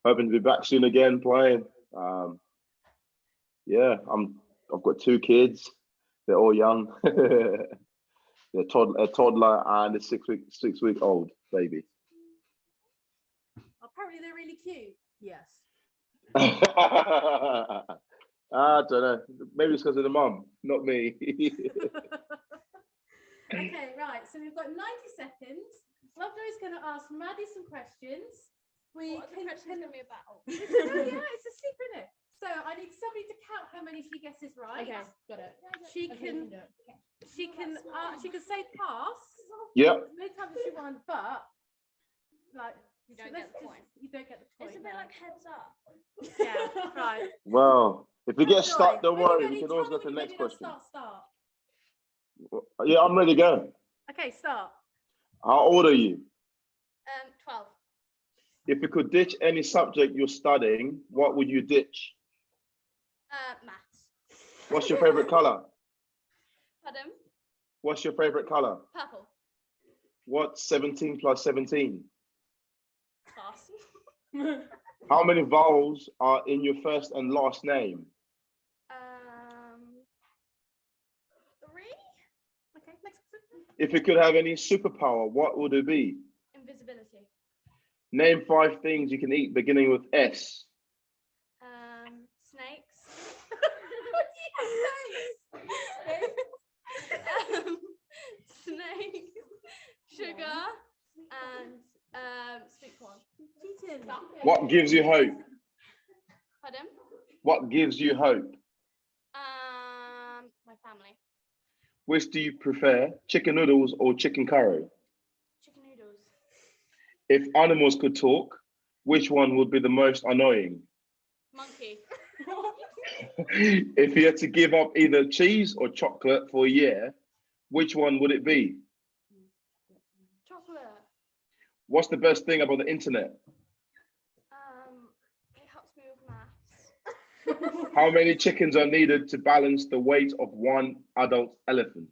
Hoping to be back soon again playing. I've got 2 kids. They're all young. They're a toddler and a 6-week-old baby. Apparently, they're really cute. Yes. I don't know. Maybe it's because of the mum, not me. Okay, right. So we've got 90 seconds. Lovejoy's going to ask Maddie some questions. What are the questions going to be about? It's a secret, isn't it? So I need somebody to count how many she guesses right. Okay, got it. She can say pass. Yeah. As many times as she wants, but like You don't get the point. You don't get the point. It's a bit like heads up. Yeah, right. Well, if we get stuck, don't When you're worry. ready, We can tell always me go to when the you're next ready, question. Start. Yeah, I'm ready to go. Okay, start. How old are you? 12. If you could ditch any subject you're studying, what would you ditch? Maths. What's your favorite color? Pardon? What's your favorite color? Purple. What's 17 plus 17? Pass. How many vowels are in your first and last name? 3. Okay, next question. If you could have any superpower, what would it be? Invisibility. Name 5 things you can eat beginning with S. Snakes. Snakes, sugar, and sweet corn. What gives you hope? Pardon? What gives you hope? My family. Which do you prefer, chicken noodles or chicken curry? Chicken noodles. If animals could talk, which one would be the most annoying? Monkey. If you had to give up either cheese or chocolate for a year, which one would it be? Chocolate. What's the best thing about the internet? It helps me with maths. How many chickens are needed to balance the weight of one adult elephant?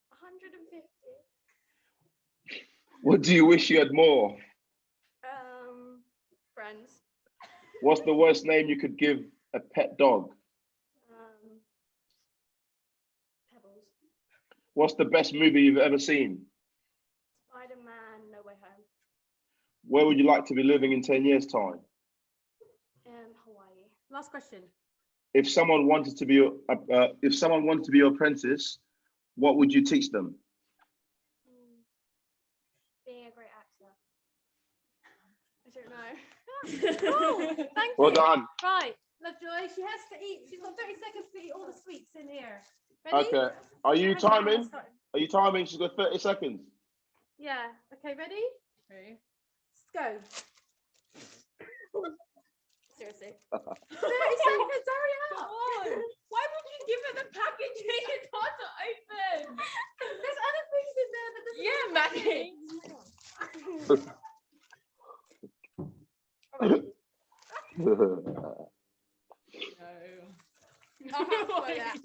150. What do you wish you had more? Friends. What's the worst name you could give a pet dog? Pebbles. What's the best movie you've ever seen? Spider-Man, No Way Home. Where would you like to be living in 10 years' time? Hawaii. Last question. If someone wanted to be your apprentice, what would you teach them? Being a great actor. I don't know. Cool. Thank Well you. done. Right, Lovejoy, she has to eat. She's got 30 seconds to eat all the sweets in here. Ready? Okay. Are you Hang on, timing? sorry. Are you timing? She's got 30 seconds. Yeah. Okay, ready? Ready. Let's go. Seriously. 30 seconds, hurry up. Why would you give her the packaging? It's hard to open. There's other things in there that doesn't Yeah, Maggie. I'll have to go that.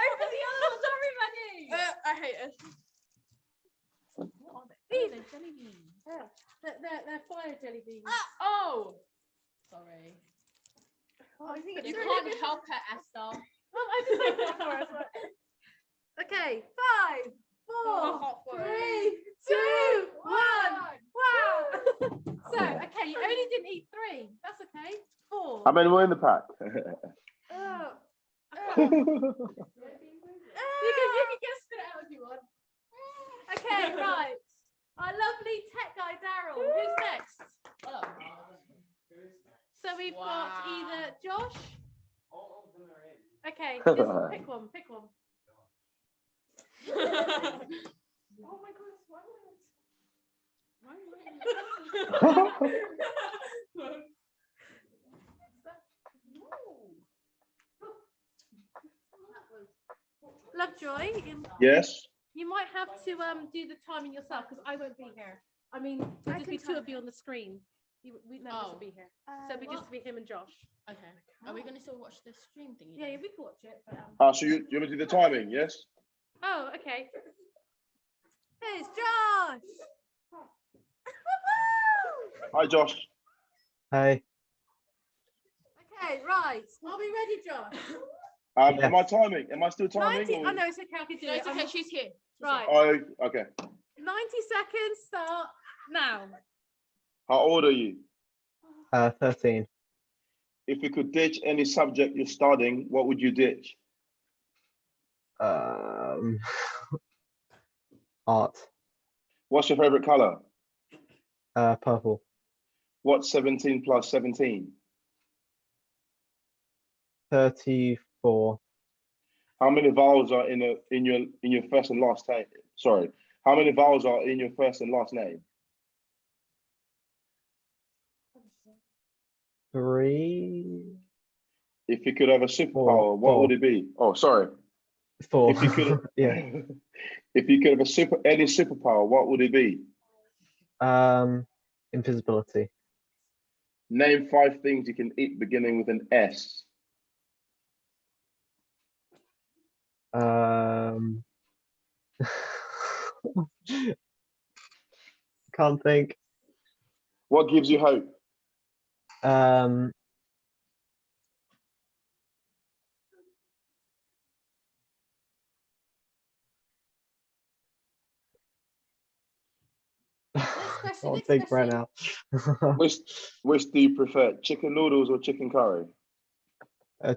Open the other one, sorry, Maggie. I hate it. What are they? They're jelly beans. Yeah. They're fire jelly beans. Oh! Sorry. You can't help her, Esther. Well, I just like that for us. Okay, 5, 4, 3, 2, 1. Wow. So, okay, you only didn't eat 3. That's okay. 4. How many were in the pack? You can get spit out if you want. Okay, right. Our lovely tech guy, Daryl. Who's next? So we've got either Josh. Okay, just pick one. Pick one. Oh my goodness, why Lovejoy, Yes. you might have to do the timing yourself because I won't be here. I mean, there'll just be 2 of you on the screen. None of us will be here. So it'll be just be him and Josh. Okay. Are we going to still watch the stream thing? Yeah, we can watch it. But, So you want to do the timing? Yes. Oh, okay. Here's Josh. Hi, Josh. Hey. Okay, right. Are we ready, Josh? Am I timing? Am I still timing? 90. Oh no, it's okay. I can do No, it. it's okay. She's here. Right. Oh, okay. 90 seconds. Start now. How old are you? 13. If you could ditch any subject you're studying, what would you ditch? Art. What's your favorite color? Purple. What's 17 plus 17? 34. How many vowels are in your first and last name? Sorry. How many vowels are in your first and last name? 3. If you could have a superpower, what would it be? Oh, sorry. 4. If you could, yeah. If you could have any superpower, what would it be? Invisibility. Name 5 things you can eat beginning with an S. Can't think. What gives you hope? question. I'll Next think right question. now. Which do you prefer, chicken noodles or chicken curry?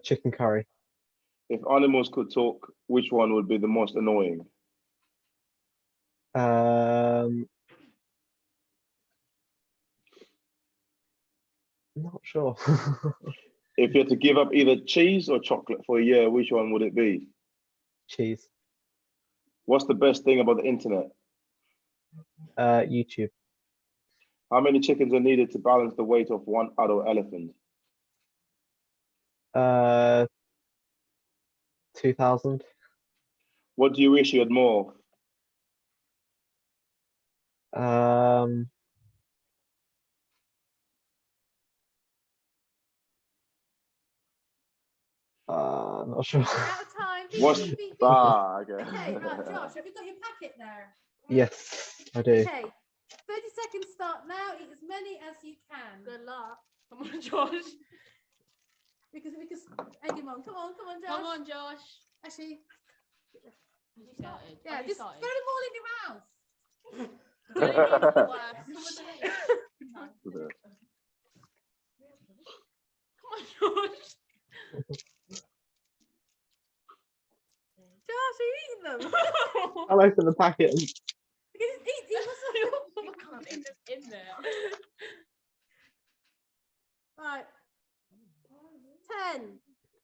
Chicken curry. If animals could talk, which one would be the most annoying? Not sure. If you had to give up either cheese or chocolate for a year, which one would it be? Cheese. What's the best thing about the internet? YouTube. How many chickens are needed to balance the weight of one adult elephant? 2000. What do you wish you had more? Not sure. Out of time. What's Vicky. okay? Okay, right, Josh, have you got your packet there? Yes, I do. Okay, 30 seconds start now. Eat as many as you can. Good luck. Come on, Josh. Because egg him on. Come on, Josh. Come on, Josh. Actually, Have you started? yeah, Have you just started? throw them all in your mouth. Don't make it worse. Come on, Josh. Josh, are you eating them? I'll open the packet. And... Eat You can't, it's just in there. Right. 10,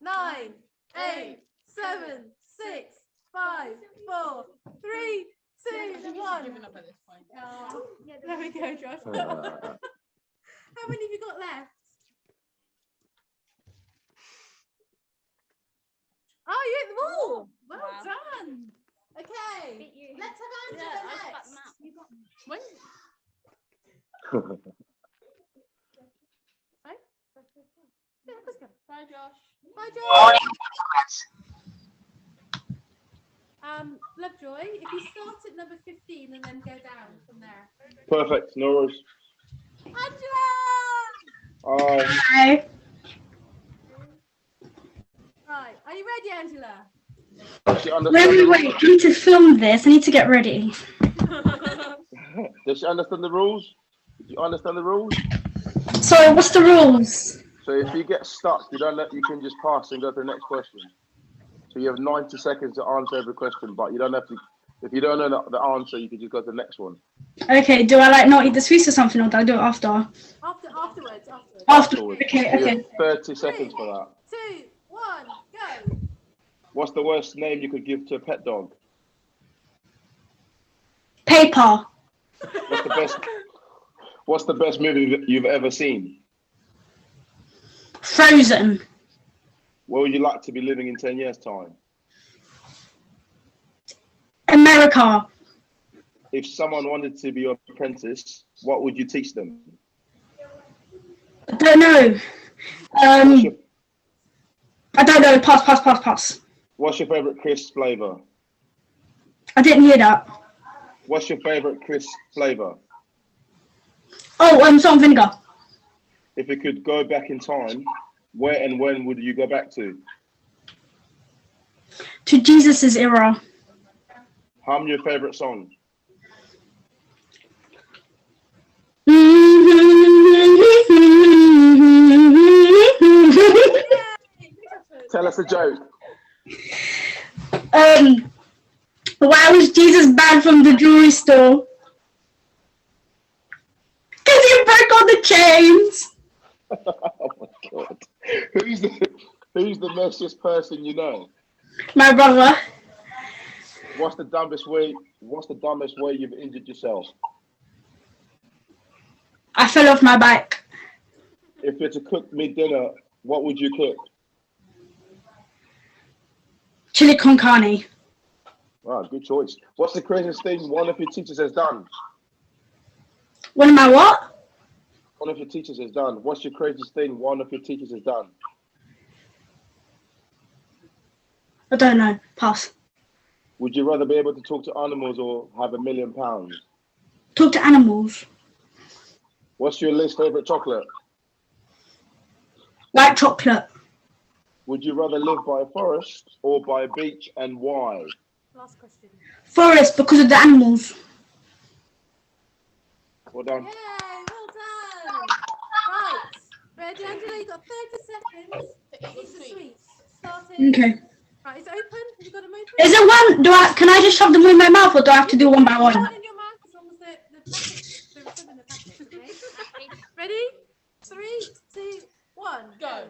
9, 8, 7, 6, 5, 4, 3, 2, 1. Given up at this point. There we go, Josh. How many have you got left? Oh, you ate them all. Well Wow. done. Okay. Let's have Angela next. When? Yeah, let's go. Bye, Josh. Bye, Josh. Lovejoy, if you start at number 15 and then go down from there. Perfect. No worries. Angela! Hi. Right, are you ready, Angela? Wait, I need to film this. I need to get ready. Does she understand the rules? Do you understand the rules? So, what's the rules? So if you get stuck, you can just pass and go to the next question. So you have 90 seconds to answer every question, but you don't have to. If you don't know the answer, you can just go to the next one. Okay, do I not eat the sweets or something, or do I do it after? Afterwards. Afterwards. Okay, So you okay. have 30 seconds for that. 2, 1, go. What's the worst name you could give to a pet dog? Paper. What's the best movie you've ever seen? Frozen. Where would you like to be living in 10 years' time? America. If someone wanted to be your apprentice, what would you teach them? I don't know. I don't know. Pass. What's your favorite crisp flavor? I didn't hear that. What's your favorite crisp flavor? Oh, salt and vinegar. If you could go back in time, where and when would you go back to? To Jesus's era. Hum your favorite song. Tell us a joke. Why was Jesus banned from the jewelry store? Because he broke all the chains. Oh my god. Who's the messiest person you know? My brother. What's the dumbest way you've injured yourself? I fell off my bike. If you're to cook me dinner, what would you cook? Chili con carne. Wow, good choice. What's the craziest thing one of your teachers has done? One of my what? One of your teachers has done. What's your craziest thing one of your teachers has done? I don't know. Pass. Would you rather be able to talk to animals or have £1 million? Talk to animals. What's your least favorite chocolate? White chocolate. Would you rather live by a forest or by a beach, and why? Last question. Forest, because of the animals. Well done. Yay, well done. Right. Ready, Angela? You've got 30 seconds to eat the sweets. Starting. Okay. Right, it's open. Have you got them open? Is it one? Can I just shove them in my mouth, or do I have to do one by one? One in your mouth as long as the packets, they're still in the packet, okay? Ready? 3, 2, 1, go.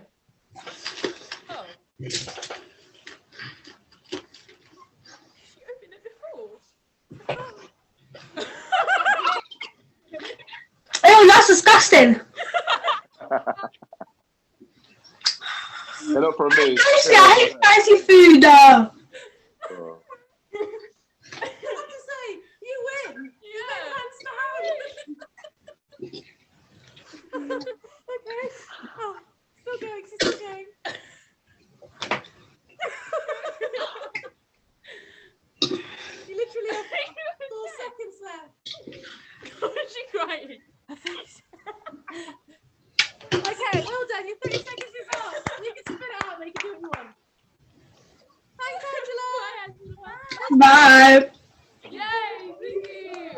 Oh. She opened it before. Oh, that's disgusting. They're not from me. Honestly, I hate spicy food. Oh. I have to say, you win. You get hands down. Okay. Oh, still going. She's still going. You literally have 4 seconds left. Is she crying? Okay, well done. Your 30 seconds is up. You can spit it out. Make it do what you want. Thanks, Angela. Bye. Yay, Vicky.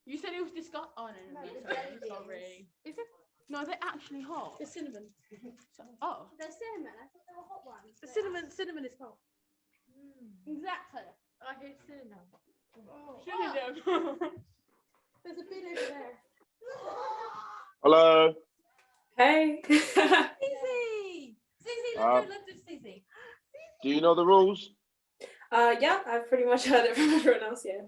You said it was disgusting. Oh, no. Sorry. Is it? No, they're actually hot. They're cinnamon. Oh. They're cinnamon. I thought they were hot ones. The cinnamon is hot. Exactly. I hate cinnamon. Oh. There's a bit over there. Hello. Hey. Susie! Susie, let's do Susie. Do you know the rules? Yeah, I've pretty much heard it from everyone else, yeah.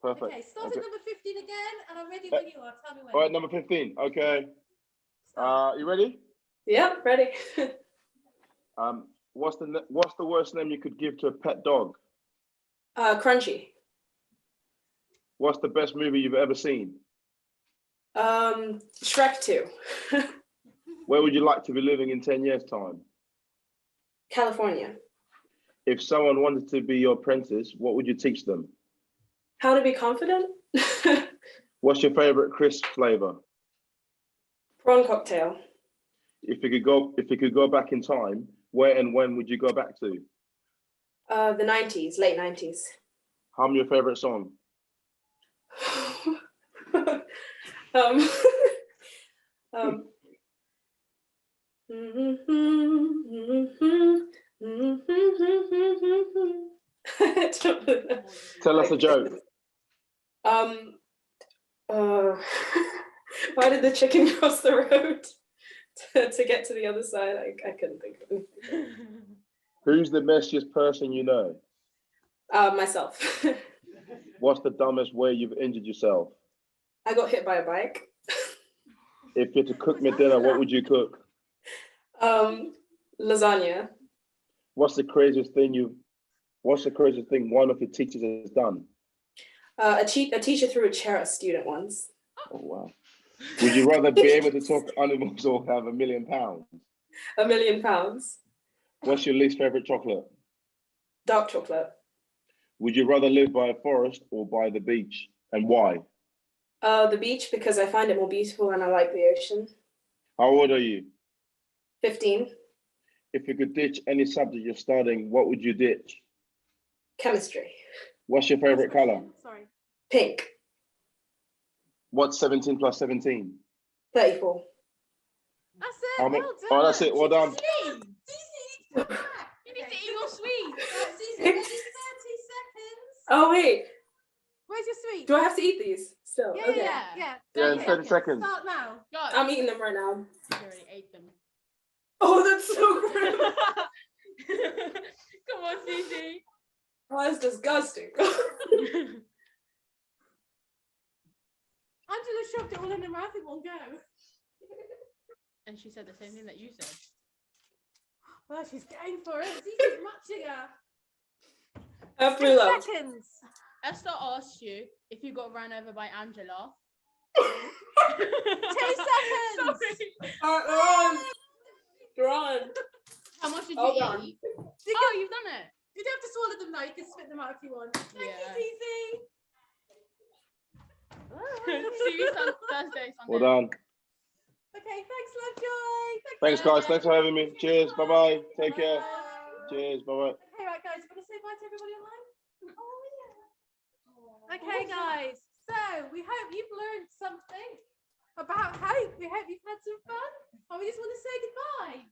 Perfect. Okay, start at number 15 again, and I'm ready when you are. Tell me when. All right, number 15. Okay. You ready? Yeah, ready. What's the worst name you could give to a pet dog? Crunchy. What's the best movie you've ever seen? Shrek 2. Where would you like to be living in 10 years' time? California. If someone wanted to be your apprentice, what would you teach them? How to be confident? What's your favorite crisp flavor? Prawn cocktail. If you could go back in time, where and when would you go back to? The 90s, late 90s. Hum your favorite song. um, Tell us a joke. Why did the chicken cross the road to get to the other side? I couldn't think of it. Who's the messiest person you know? Myself. What's the dumbest way you've injured yourself? I got hit by a bike. If you had to cook me dinner, what would you cook? Lasagna. What's the craziest thing one of your teachers has done? A teacher threw a chair at a student once. Oh wow. Would you rather be able to talk to animals or have £1 million? £1 million. What's your least favorite chocolate? Dark chocolate. Would you rather live by a forest or by the beach, and why? The beach, because I find it more beautiful and I like the ocean. How old are you? 15. If you could ditch any subject you're studying, what would you ditch? Chemistry. What's your favorite color? Sorry. Pink. What's 17 plus 17? 34. That's it. Well done. Oh, that's it. Well done. You need to eat your sweet. Right, Susie, ready? 30 seconds. Oh, wait. Where's your sweet? Do I have to eat these still? Yeah, Okay. yeah. In 30 seconds. Start now. Go. I'm eating them right now. You already ate them. Oh, that's so grim. Come on, Susie. Oh, that's disgusting. Angela shoved it all in her mouth in one go. And she said the same thing that you said. Well, she's going for it. Susie's matching her. 10 seconds. Esther asked you if you got run over by Angela. 2 seconds. Sorry. Run. How much did you Oh, eat? run. You've done it. You don't have to swallow them now. You can spit them out if you want. Thank you, Susie. See you on Thursday, Sunday. Well done. Okay, thanks, Lovejoy. Thanks, guys. Thanks for having me. Cheers. Bye-bye. Take care. Cheers. Bye-bye. Okay, right, guys. Want to say bye goodbye to everybody online? Oh yeah. Okay, guys. So we hope you've learned something about hope. We hope you've had some fun. And we just want to say goodbye.